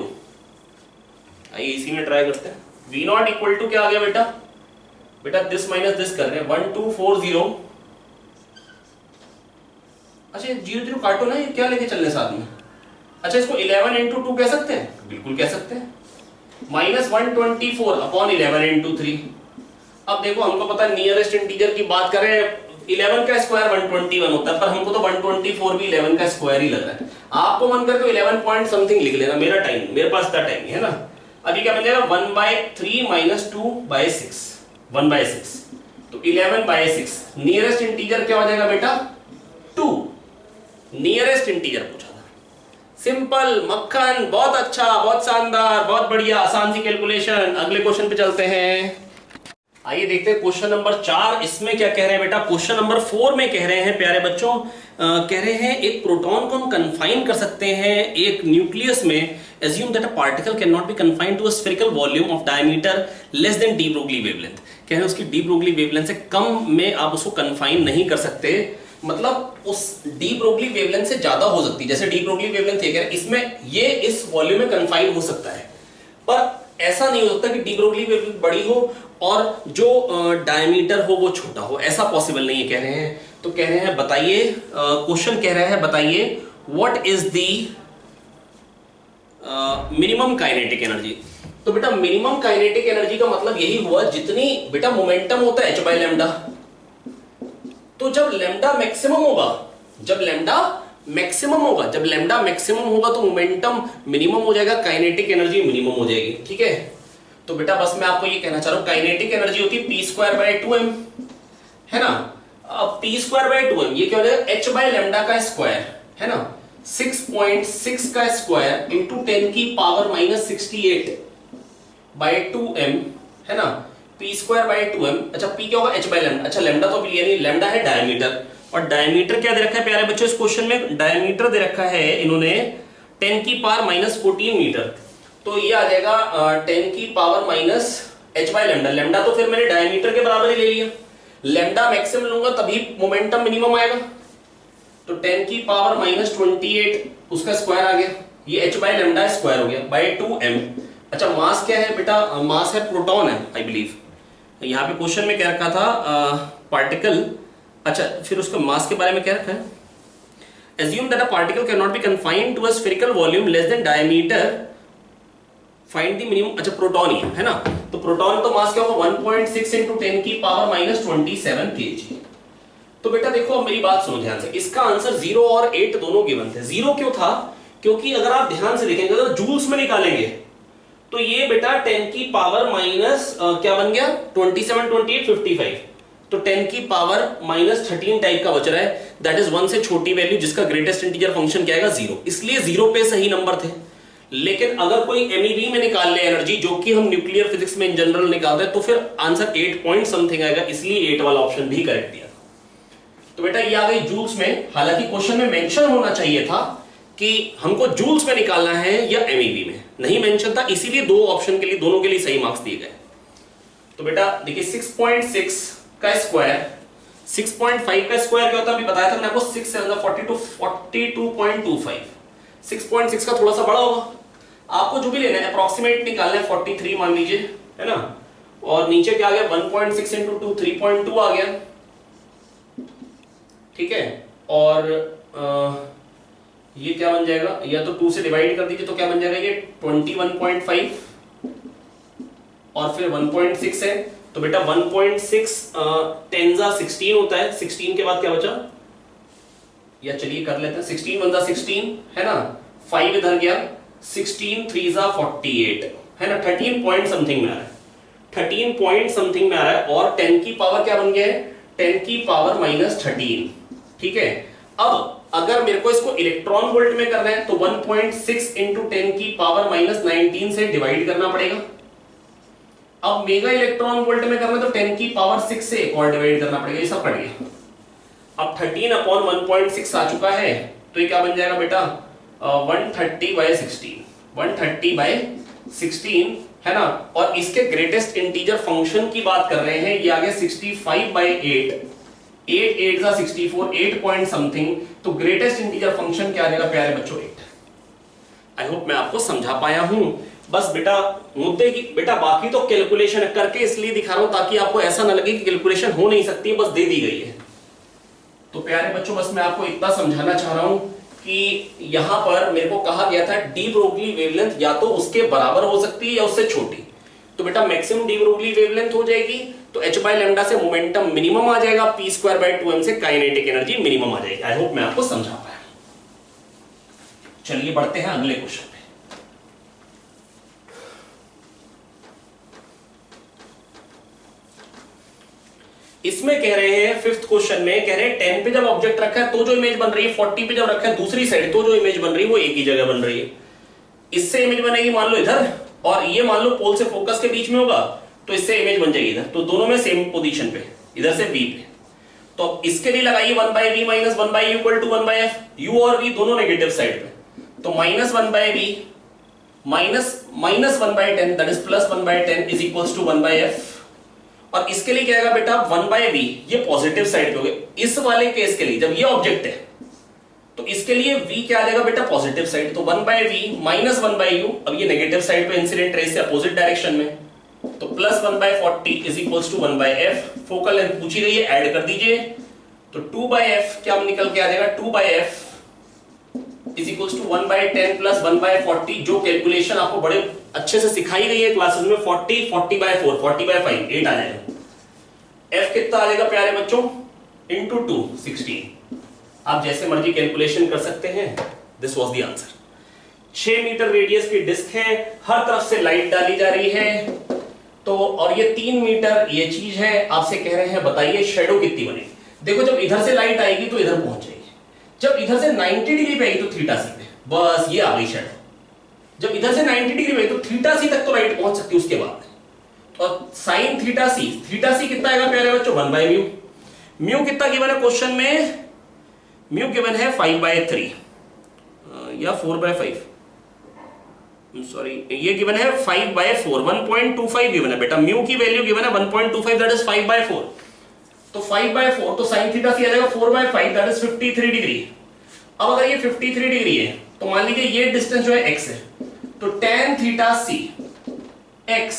Speaker 1: आइए इसी में ट्राई करते हैं, V0 इक्वल टू क्या आ गया बेटा, बेटा दिस माइनस दिस कर रहे हैं, 1240, अच्छा 0 काटो ना, ये क्या लेके चल रहे साथ में, अच्छा इसको 11 इंटू 2 कह सकते हैं, बिल्कुल कह सकते हैं, माइनस 124 अपॉन 11 इंटू 3। अब देखो हमको पता है नियरेस्ट इंटीजर की बात करें, 11 का स्क्वायर 121 होता है, पर हमको तो 124 भी 11 का स्क्वायर ही लग रहा है, आपको मन करके 11 पॉइंट समथिंग लिख लेना, मेरा टाइम, मेरे पास इतना टाइम है ना। अभी क्या बन जाएगा, 1/3 माइनस 2/6, 1/6, तो 11/6, नियरेस्ट इंटीजर क्या हो जाएगा बेटा, 2, नियरेस्ट इंटीजर पूछा था, सिंपल मक्खन, बहुत अच्छा, बहुत शानदार, बहुत बढ़िया, आसान सी कैलकुलेशन। अगले क्वेश्चन पे चलते हैं, आइए देखते हैं क्वेश्चन नंबर 4, इसमें क्या कह रहे हैं बेटा, क्वेश्चन नंबर 4 में कह रहे हैं प्यारे बच्चों, कह रहे हैं एक प्रोटॉन को हम कन्फाइन कर सकते हैं एक न्यूक्लियस में, assume that a particle cannot be confined to a spherical volume of diameter less than d Broglie wavelength, कह रहे हैं उसकी d Broglie wavelength से कम में आप उसको कन्फाइन नहीं कर सकते, मतलब उस d Broglie wavelength से ज्यादा हो सकती है, जैसे d Broglie wavelength ये कह रहे हैं, इसमें ये इस वॉल्यूम में कन्फाइन हो सकता है, पर ऐसा नहीं हो सकता कि डी ब्रोगली वेवलेंथ बड़ी हो और जो डायमीटर हो वो छोटा हो, ऐसा पॉसिबल नहीं है कह रहे हैं। तो कह रहे हैं बताइए, क्वेश्चन कह रहा है बताइए what is the minimum kinetic energy. तो बेटा मिनिमम काइनेटिक एनर्जी का मतलब यही हुआ जितनी बेटा मोमेंटम होता है h बाय लैम्डा, तो जब लैम्डा मैक्सिमम होगा, जब लैम्डा मैक्सिमम होगा, जब लैम्डा मैक्सिमम होगा तो मोमेंटम मिनिमम हो जाएगा, काइनेटिक एनर्जी मिनिमम हो जाएगी, ठीक है। तो बेटा बस मैं आपको ये कहना चाह रहा हूं, काइनेटिक एनर्जी होती है p²/2m, है ना। अब p²/2m ये क्या हो जाएगा, h बाय लैम्डा का स्क्वायर, है ना, 6.6 का स्क्वायर इंटू 10 की पावर -68/2m, है ना, p²/2m। अच्छा p क्या होगा, h बाय लैम्डा, अच्छा लैम्डा तो यानी लैम्डा है डायमीटर, और डायमीटर क्या दे रखा है प्यारे बच्चों इस क्वेश्चन में, डायमीटर दे रखा है इन्होंने 10 की पावर -14 मीटर, तो ये आ जाएगा 10 की power minus h by lambda, lambda तो फिर मैंने डायमीटर के बराबर ही ले लिया, लैम्डा मैक्सिमम लूंगा तभी मोमेंटम मिनिमम आएगा, तो 10 की पावर -28 उसका स्क्वायर आ गया, ये h बाय लैम्डा स्क्वायर हो गया बाय 2m। अच्छा मास क्या है बेटा, मास है प्रोटॉन है आई बिलीव, यहाँ पे क्वेश्चन में क्या रखा था पार्टिकल, अच्छा फिर उसका मास के बारे में क्या रखा है, assume that a particle cannot be confined to a spherical volume less than diameter, find the minimum, अच्छा प्रोटॉन ही है ना, तो प्रोटॉन तो मास क्या होगा 1.6 into 10 की पावर -27 kg। तो बेटा देखो अब मेरी बात सुनो ध्यान से, इसका आंसर 0 और 8 दोनों गिवन थे। 0 क्यों था? क्योंकि अगर आप ध्यान से देखेंगे तो जूल्स में निकालेंगे तो ये बेटा 10 की पावर माइनस क्या बन गया 27, 28, 55, तो 10 की पावर माइनस 13 टाइप का बच रहा है। दैट इज 1 से छोटी वैल्यू जिसका ग्रेटेस्ट इंटीजर फंक्शन क्या आएगा 0, इसलिए 0 पे सही नंबर थे। लेकिन अगर कोई एमईवी में निकाल ले एनर्जी, जो कि हम न्यूक्लियर फिजिक्स में इन जनरल निकालते हैं, तो फिर आंसर 8 पॉइंट समथिंग आएगा, इसलिए 8 वाला ऑप्शन भी करेक्ट दिया। तो बेटा ये आ गई जूल्स में। हालांकि क्वेश्चन में मेंशन होना चाहिए था कि हमको जूल्स में निकालना है या एमईवी में, नहीं मेंशन था, इसीलिए दो ऑप्शन के लिए, दोनों के लिए सही मार्क्स दिए गए। तो बेटा देखिए 6.6 का स्क्वायर, 6.5 का स्क्वायर क्या होता है अभी बताया था मैंने आपको, 6 7 42.25, 6.6 का थोड़ा सा बड़ा होगा। आपको जो भी लेना है अप्रोक्सीमेट निकालना है, 43 मान लीजिए, है ना, और नीचे क्या आ गया 1.6 इंटू 2 3.2 आ गया, ठीक है। और ये क्या बन जाएगा, या तो 2 से डिवाइड कर दीजिए तो क्या बन जाएगा ये 21.5 और फिर 1.6 है, तो बेटा 1.6 10 जा 16 होता है, 16 के बाद क्या बचा, या चलिए कर लेते हैं 16 1 जा 16 है ना, 5 इधर गया, 16 3 जा 48 है ना, 13 पॉइंट समथिंग में आ रहा है, 13 पॉइंट समथिंग में आ रहा है। और 10 की पावर क्या बन गया है 10 की पावर माइनस 13, ठीक है। अब अगर मेरे को इसको इलेक्ट्रॉन वोल्ट में करना है तो 1.6 इंटू 10 की पावर माइनस 19 से डिवाइड करना पड़ेगा। अब मेगा इलेक्ट्रॉन वोल्ट में करना है तो 10 की पावर 6 से एक और डिवाइड करना पड़ेगा, ये सब पड़ गया। अब 13 अपॉन 1.6 आ चुका है, तो ये क्या बन जाएगा बेटा 130/16, 130/16 है ना। और इसके ग्रेटेस्ट इंटीजर फंक्शन की बात कर रहे हैं, ये आ गया 65/8, 8 8 जा 64, 8 पॉइंट समथिंग, तो ग्रेटेस्ट इंटीजर फंक्शन क्या आ जाएगा प्यारे बच्चों 8। आई होप मैं आपको समझा पाया हूं। बस बेटा मुद्दे की बेटा बाकी तो कैलकुलेशन करके इसलिए दिखा रहा हूं ताकि आपको ऐसा ना लगे कि कैलकुलेशन हो नहीं सकती है, बस दे दी गई है। तो प्यारे बच्चों बस मैं आपको इतना समझाना चाह रहा हूं कि यहां पर मेरे को कहा गया था डी ब्रोगली वेवलेंथ या तो उसके बराबर हो सकती है या उससे छोटी, तो बेटा मैक्सिमम डी ब्रोगली वेवलेंथ हो जाएगी तो h बाय लैम्डा से मोमेंटम मिनिमम आ जाएगा, p²/2m से काइनेटिक एनर्जी मिनिमम आ जाएगी। आई होप मैं आपको समझा पाया। चलिए बढ़ते हैं अगले क्वेश्चन पे। इसमें कह रहे हैं फिफ्थ क्वेश्चन में कह रहे हैं 10 पे जब ऑब्जेक्ट रखा है तो जो इमेज बन रही है, 40 पे जब रखा है दूसरी साइड तो जो इमेज बन रही है वो एक ही जगह बन रही है। इससे इमेज बनेगी मान लो इधर, और ये मान लो पोल से फोकस के बीच में होगा तो इससे इमेज बन जाएगी इधर, तो दोनों में सेम पोजीशन पे, इधर से v पे। तो इसके लिए लगाइए 1/v minus 1/u equal to 1/f, u और v दोनों नेगेटिव साइड पे, तो minus 1/v minus 1/10 that is plus 1/10 is equals to 1/f। और इसके लिए क्या आएगा बेटा 1/v, ये पॉजिटिव साइड पे हो गया। इस वाले केस के लिए जब ये ऑब्जेक्ट है तो इसके लिए v क्या आ जाएगा बेटा पॉजिटिव साइड, तो 1/v माइनस 1/u, अब ये नेगेटिव साइड पे इंसिडेंट रेज से अपोजिट डायरेक्शन में, तो plus 1/40 is equals to 1/f। Focal length पूछी गई है, ऐड कर दीजिए, तो 2/f क्या निकल के आ जाएगा 2/f is equals to 1/10 plus 1/40। जो कैलकुलेशन आपको बड़े अच्छे से सिखाई गई है क्लासेस में, 40 40/4 40/5 8 आ जाएगा। f कितना आ जाएगा प्यारे बच्चों इंटू 2 16। आप जैसे मर्जी कैलकुलेशन कर सकते हैं। This was the answer. 6 metre radius की डिस्क है, हर तरफ से लाइट डाली जा रही है, तो और ये 3 मीटर ये चीज है। आपसे कह रहे हैं बताइए शेडो कितनी बनेगी। देखो जब इधर से लाइट आएगी तो इधर पहुंच जाएगी, जब इधर से 90 डिग्री पे आएगी तो थीटा सी पे, बस ये आ गई शेडो। जब इधर से 90 डिग्री पे तो थीटा सी तक तो लाइट पहुंच सकती है, उसके बाद और साइन थीटा सी कितना आएगा प्यारे बच्चों 1/म्यू। म्यू कितना गिवन है क्वेश्चन में, म्यू गिवन है 5/3 या 4/5, सॉरी ये गिवन है 5/4, 1.25 गिवन है बेटा। म्यू की वैल्यू गिवन है 1.25 दैट इज 5/4, तो 5/4 तो sin थीटा सी आ जाएगा 4/5 दैट इज 53 डिग्री। अब अगर ये 53 डिग्री है तो मान लीजिए ये डिस्टेंस जो है x है, तो tan थीटा सी x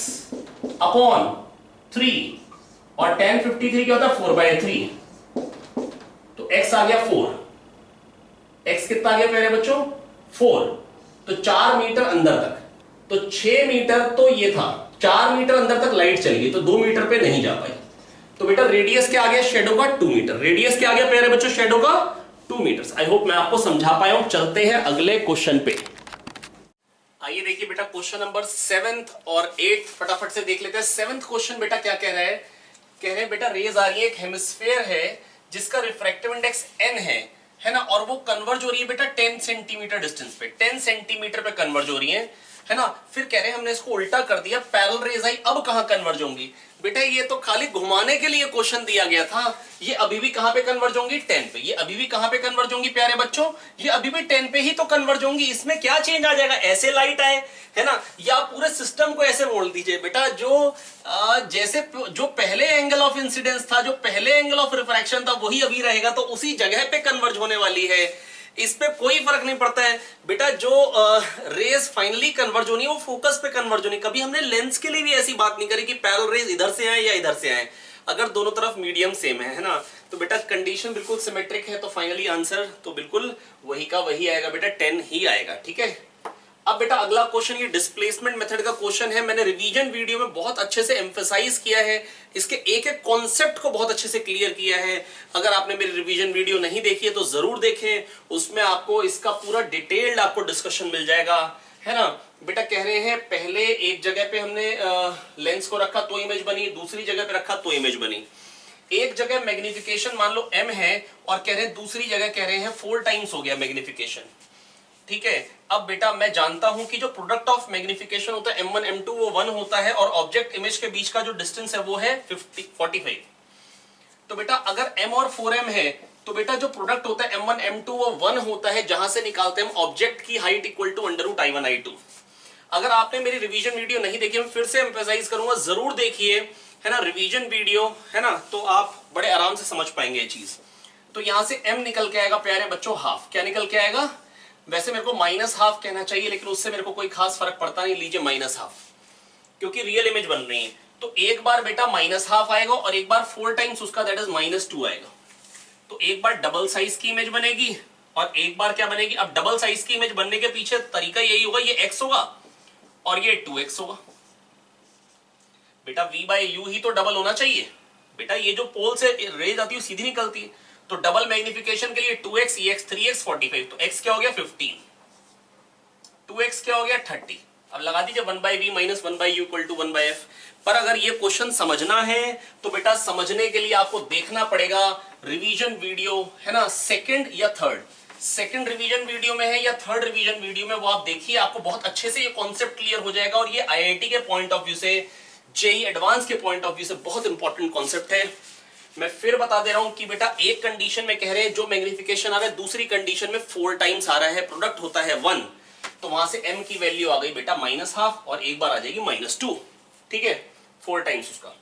Speaker 1: अपॉन 3, और tan 53 क्या होता है 4/3, तो x आ गया 4, x कितना आ गया प्यारे बच्चों 4, तो 4 मीटर अंदर तक, तो 6 मीटर तो ये था, 4 मीटर अंदर तक लाइट चली गई, तो 2 मीटर पे नहीं जा पाई। तो बेटा रेडियस क्या आ गया शेडो का 2 मीटर, रेडियस क्या आ गया प्यारे बच्चों शेडो का 2 मीटर। आई होप मैं आपको समझा पाया हूं। चलते हैं अगले क्वेश्चन पे। आइए देखिए बेटा क्वेश्चन नंबर 7th और 8th फटाफट से देख लेते हैं। 7th क्वेश्चन बेटा क्या कह रहा है, कह रहे हैं बेटा रेज आ रही है, एक हेमिस्फीयर है जिसका रिफ्रैक्टिव इंडेक्स n है ना, और वो कन्वर्ज हो रही है बेटा 10 सेंटीमीटर डिस्टेंस पे, 10 सेंटीमीटर पे कन्वर्ज हो रही है ना। फिर कह रहे हैं हमने इसको उल्टा कर दिया, पैरेलल रेज आई, अब कहां कन्वर्ज होंगी बेटा, ये तो खाली घुमाने के लिए क्वेश्चन दिया गया था। ये अभी भी कहां पे कन्वर्ज होंगी 10 पे, ये अभी भी कहां पे कन्वर्ज होंगी प्यारे बच्चों, ये अभी भी 10 पे ही तो कन्वर्ज होंगी। इसमें क्या चेंज आ जाएगा, ऐसे लाइट आए है ना, या पूरे सिस्टम को ऐसे बोल दीजिए बेटा, जो जैसे जो पहले एंगल ऑफ इंसिडेंस था, जो पहले एंगल ऑफ रिफ्रैक्शन था वही अभी रहेगा, तो उसी जगह पे कन्वर्ज होने वाली है। इस पे कोई फर्क नहीं पड़ता है बेटा, जो रेज फाइनली कन्वर्ज होनी है वो फोकस पे कन्वर्ज होनी। कभी हमने लेंस के लिए भी ऐसी बात नहीं करी कि पैरेलल रेज इधर से आए या इधर से आए, अगर दोनों तरफ मीडियम सेम है ना, तो बेटा कंडीशन बिल्कुल सिमेट्रिक है, तो फाइनली आंसर तो बिल्कुल वही का वही आएगा बेटा, 10 ही आएगा। ठीक है, अब बेटा अगला क्वेश्चन ये डिस्प्लेसमेंट मेथड का क्वेश्चन है। मैंने रिवीजन वीडियो में बहुत अच्छे से एम्फेसाइज किया है, इसके एक एक कॉन्सेप्ट को बहुत अच्छे से क्लियर किया है। अगर आपने मेरी रिवीजन वीडियो नहीं देखी है तो जरूर देखें, उसमें आपको इसका पूरा डिटेल्ड आपको डिस्कशन मिल जाएगा, है ना। बेटा कह रहे हैं पहले एक जगह पे हमने लेंस को रखा तो इमेज बनी, दूसरी जगह पे रखा तो इमेज बनी। एक जगह मैग्निफिकेशन मान लो m है और कह रहे हैं दूसरी जगह कह रहे हैं 4 टाइम्स हो गया मैग्निफिकेशन। ठीक है, अब बेटा मैं जानता हूं कि जो प्रोडक्ट ऑफ मैग्निफिकेशन होता है m1 m2 वो 1 होता है, और ऑब्जेक्ट इमेज के बीच का जो डिस्टेंस है वो है 45। तो बेटा अगर m और 4m है तो बेटा जो प्रोडक्ट होता है m1 m2 वो 1 होता है, जहां से निकालते हैं हम ऑब्जेक्ट की height equal to √I1 I2। अगर आपने मेरी रिवीजन वीडियो नहीं देखी, मैं फिर से एम्फेसाइज करूंगा, जरूर देखिए, है ना, रिवीजन वीडियो, है ना, तो आप बड़े आराम से समझ पाएंगे ये चीज। तो यहां से m निकल के आएगा प्यारे बच्चों हाफ, क्या निकल के आएगा, वैसे मेरे को -हाफ कहना चाहिए लेकिन उससे मेरे को कोई खास फर्क पड़ता नहीं, लीजिए -हाफ, क्योंकि रियल इमेज बन रही है। तो एक बार बेटा -हाफ आएगा और एक बार 4 टाइम्स उसका, दैट इज -2 आएगा। तो एक बार डबल साइज की इमेज बनेगी और एक बार क्या बनेगी, अब डबल साइज की इमेज बनने के पीछे तरीका यही होगा, ये x होगा और ये 2x होगा। बेटा v/u ही तो डबल होना चाहिए बेटा, ये जो पोल से रेज आती है सीधी निकलती है, तो डबल मैग्निफिकेशन के लिए 2x, EX, 3x, 45, तो x क्या हो गया 15, 2x क्या हो गया 30। अब लगा दीजिए 1/v - 1/u = 1/f। पर अगर ये क्वेश्चन समझना है तो बेटा समझने के लिए आपको देखना पड़ेगा रिवीजन वीडियो, है ना, सेकंड या थर्ड, सेकंड रिवीजन वीडियो में है या थर्ड रिवीजन वीडियो में, वो आप देखिए, आपको बहुत अच्छे से ये कॉन्सेप्ट क्लियर हो जाएगा। और ये IIT के पॉइंट ऑफ व्यू से, जेईई एडवांस के पॉइंट ऑफ व्यू से बहुत इंपॉर्टेंट कॉन्सेप्ट है। मैं फिर बता दे रहा हूं कि बेटा एक कंडीशन में कह रहे हैं जो मैग्निफिकेशन आ रहा है, दूसरी कंडीशन में 4 टाइम्स आ रहा है, प्रोडक्ट होता है 1, तो वहां से m की वैल्यू आ गई बेटा -हाफ और एक बार आ जाएगी -2। ठीक है, 4 टाइम्स उसका।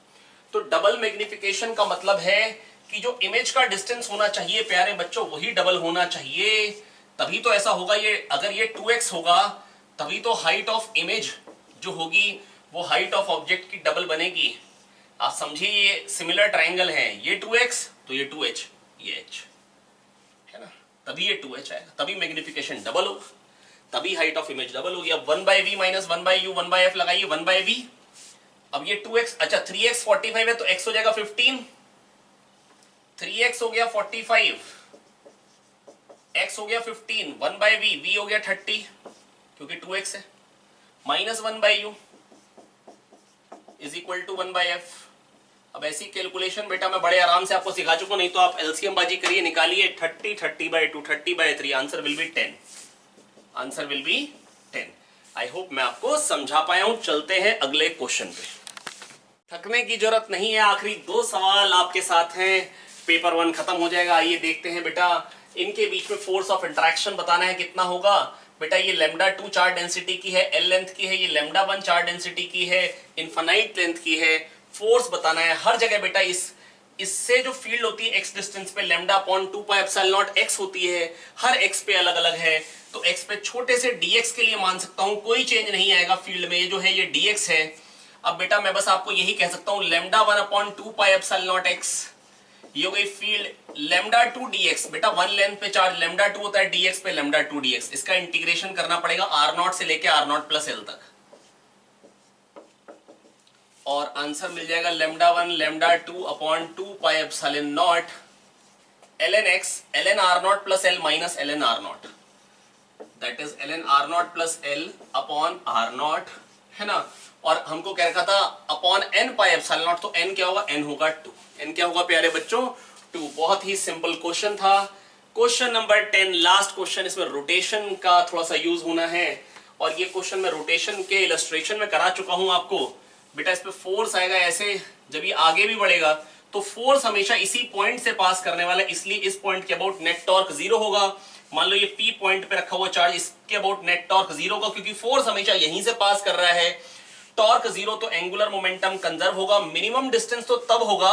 Speaker 1: तो डबल मैग्निफिकेशन का मतलब है कि जो इमेज का डिस्टेंस होना चाहिए प्यारे बच्चों वही डबल होना चाहिए, तभी तो ऐसा होगा। ये अगर ये 2x होगा तभी तो हाइट ऑफ इमेज जो होगी वो हाइट ऑफ ऑब्जेक्ट की डबल बनेगी। आप समझिए ये सिमिलर ट्राइंगल है, ये 2x तो ये 2h, ये h, है ना, तभी ये 2h आएगा, तभी मैग्निफिकेशन डबल होगा, तभी हाइट ऑफ इमेज डबल होगी। अब 1/v - 1/u 1/f लगाइए, 1/v, अब ये 2x, अच्छा 3x 45 है तो x हो जाएगा 15, 3x हो गया 45, x हो गया 15, 1/v, v हो गया 30 क्योंकि 2x है, -1/u = 1/f। अब ऐसी कैलकुलेशन बेटा मैं बड़े आराम से आपको सिखा चुका, नहीं तो आप एलसीएम बाजी करिए, निकालिए 30, 30/2, 30/3, answer will be 10, answer will be 10। I hope मैं आपको समझा पाया हूं। चलते हैं अगले क्वेश्चन पे, थकने की जरूरत नहीं है, आखिरी 2 सवाल आपके साथ हैं, पेपर 1 खत्म हो जाएगा। आइए देखते हैं बेटा, इनके बीच में फोर्स ऑफ इंटरेक्शन बताना है कितना होगा। बेटा ये λ2 चार्ज डेंसिटी की है, L लेंथ की है, ये λ1 चार्ज डेंसिटी की है, इनफाइनाइट लेंथ की है, फोर्स बताना है हर जगह बेटा। इससे जो फील्ड होती है x डिस्टेंस पे λ/2πε0x होती है, हर x पे अलग अलग है, तो x पे छोटे से dx के लिए मान सकता हूं कोई चेंज नहीं आएगा फील्ड में, ये जो है ये dx है। अब बेटा मैं बस आपको यही कह सकता हूं λ1/2πε0x, ये हो गई फील्ड λ2 dx, बेटा 1 लेंथ पे चार्ज λ2 होता है, dx पे λ2 dx, इसका इंटीग्रेशन करना पड़ेगा r0 से लेके r0 + l तक। और आंसर मिल जाएगा λ1 λ2 upon 2 pi epsilon naught ln x ln r0 plus l minus ln r0, that is ln r0 plus l upon r0, है ना। और हमको क्या रखा था upon n pi epsilon naught, तो n क्या होगा, n होगा 2। n क्या होगा प्यारे बच्चों, 2। बहुत ही सिंपल क्वेश्चन था। Question number 10, last question. इसमें रोटेशन का थोड़ा सा यूज होना है, और ये क्वेश्चन में रोटेशन के इलस्ट्रेशन में करा चुका हूं आपको। बेटा इस पे फोर्स आएगा ऐसे, जब ये आगे भी बढ़ेगा तो फोर्स हमेशा इसी पॉइंट से पास करने वाला है, इसलिए इस पॉइंट के अबाउट नेट टॉर्क 0 होगा। मान लो ये P पॉइंट पे रखा हुआ चार्ज, इसके अबाउट नेट टॉर्क 0 होगा, क्योंकि फोर्स हमेशा यहीं से पास कर रहा है। टॉर्क 0 तो एंगुलर मोमेंटम कंजर्व होगा। मिनिमम डिस्टेंस तो तब होगा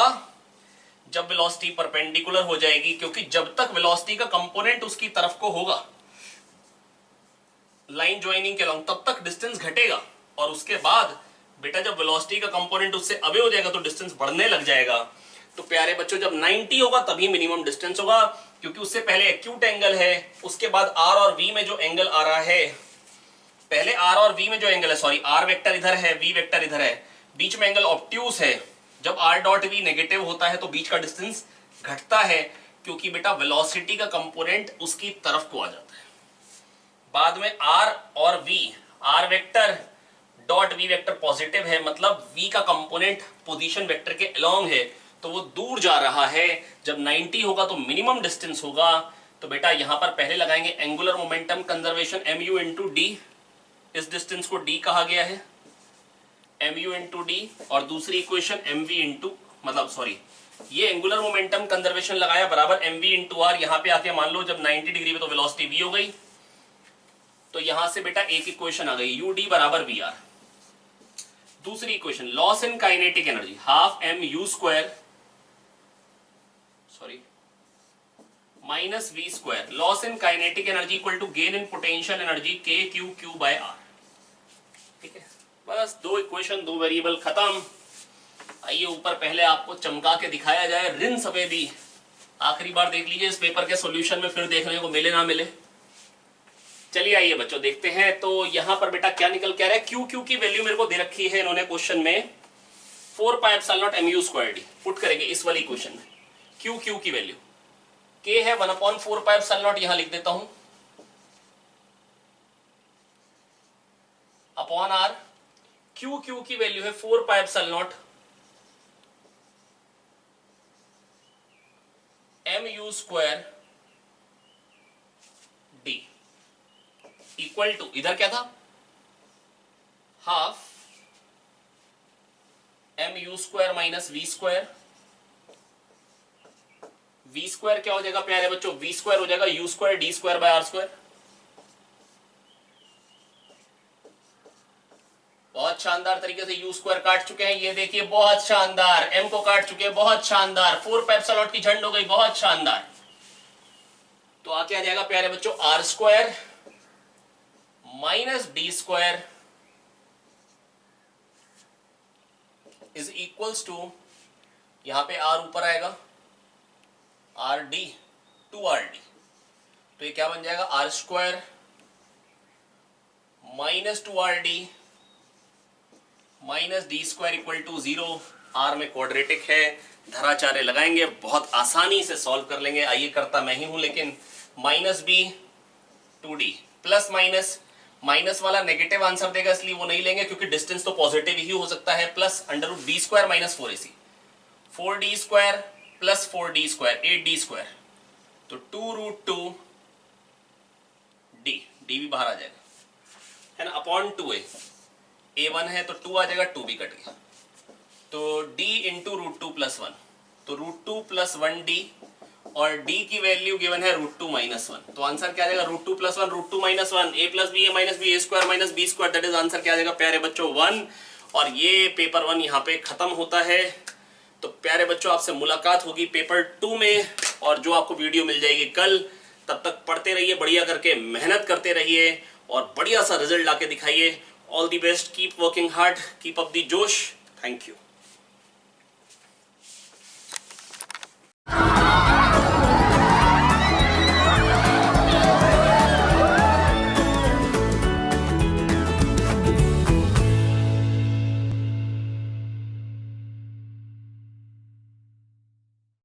Speaker 1: जब वेलोसिटी परपेंडिकुलर हो जाएगी, क्योंकि जब तक वेलोसिटी का कंपोनेंट उसकी तरफ को होगा लाइन ज्वाइनिंग के लॉन्ग, तब तक डिस्टेंस घटेगा। और उसके बाद बेटा जब वेलोसिटी का कंपोनेंट उससे अवे हो जाएगा तो डिस्टेंस बढ़ने लग जाएगा। तो प्यारे बच्चों जब 90 होगा तभी मिनिमम डिस्टेंस होगा, क्योंकि उससे पहले एक्यूट एंगल है, उसके बाद R और V में जो एंगल आ रहा है, पहले R और V में जो एंगल है, सॉरी R वेक्टर इधर है, V वेक्टर इधर है, बीच में एंगल ऑब्ट्यूस है। जब R डॉट V नेगेटिव होता है तो बीच का डिस्टेंस घटता है, क्योंकि बेटा वेलोसिटी का कंपोनेंट उसकी तरफ को आ जाता है। बाद में R और V, R vector dot V vector positive है, मतलब V का कंपोनेंट पोजीशन वेक्टर के अलोंग है, तो वो दूर जा रहा है। जब 90 होगा तो मिनिमम डिस्टेंस होगा। तो बेटा यहां पर पहले लगाएंगे angular momentum conservation mu into D, इस डिस्टेंस को d कहा गया है, mu इंटू डी, और दूसरी इक्वेशन mv इंटू, मतलब सॉरी ये एंगुलर मोमेंटम कंजर्वेशन लगाया बराबर mv इंटू आर। यहां पे आके मान लो जब 90 डिग्री पे तो वेलोसिटी v हो गई, तो यहां से बेटा एक इक्वेशन आ गई ud बराबर vr। दूसरी equation loss in kinetic energy half mu square, sorry minus v square, loss in kinetic energy equal to gain in potential energy k q q by r। ठीक है, बस दो इक्वेशन, दो variable, खत्म। आइए ऊपर पहले आपको चमका के दिखाया जाए ऋण सफेदी। आखिरी बार देख लीजिए इस पेपर के सॉल्यूशन में, फिर देखने को मिले ना मिले। चलिए आइए बच्चों देखते हैं। तो यहां पर बेटा क्या निकल के आ रहा है, क्यू क्यू की वैल्यू मेरे को दे रखी है इन्होंने क्वेश्चन में 4 pi epsilon naught mu square D. Put करेंगे इस वाली इक्वेशन में क्यू क्यू की वैल्यू k है 1/4 पाई एप्सिलॉन नॉट, यहां लिख देता हूं, अपॉन r। क्यू क्यू की वैल्यू है 4 pi epsilon naught mu square D equal to, इधर क्या था, हाफ mu square minus v square. v square क्या हो जाएगा प्यारे बच्चों, v स्क्वायर हो जाएगा u square d square by r square. बहुत शानदार तरीके से u स्क्वायर काट चुके हैं, ये देखिए बहुत शानदार। m को काट चुके हैं, बहुत शानदार। 4 पाई एप्सिलॉन नॉट की झंड हो गई, बहुत शानदार। तो आके आ जाएगा प्यारे बच्चों r square minus D square is equals to, यहां पे r ऊपर आएगा, आर डी 2rd, तो ये क्या बन जाएगा r square minus 2rd minus D square equal to 0। r में क्वाड्रेटिक है, धराचार्य लगाएंगे, बहुत आसानी से सॉल्व कर लेंगे। आइए करता मैं ही हूं, लेकिन minus B 2d plus minus, minus वाला नेगेटिव आंसर देगा इसलिए वो नहीं लेंगे, क्योंकि डिस्टेंस तो पॉजिटिव ही हो सकता है, plus under root D square minus 4ac, 4d square plus 4d square 8d square, तो 2√2 डी, डी भी बाहर आ जाएगा, है ना, अपॉन 2a, a1 है तो 2 आ जाएगा, 2 भी कट गया, तो d इंटू √2 प्लस 1, तो √2 प्लस 1d, और d की वैल्यू गिवन है √2 माइनस 1, तो आंसर क्या आ जाएगा √2 plus 1, √2 minus 1, a plus B, a minus B, a square minus B square, that is answer क्या आ जाएगा प्यारे बच्चों 1। और ये पेपर 1 यहाँ पे खत्म होता है। तो प्यारे बच्चों आपसे मुलाकात होगी पेपर 2 में, और जो आपको वीडियो मिल जाएगी कल। तब तक पढ़ते रहिए, बढ़िया करके मेहनत करते रहिए, और बढ़िया सा रिजल्ट लाके दिखाइए। All the best, keep working hard, keep up the josh. Thank you.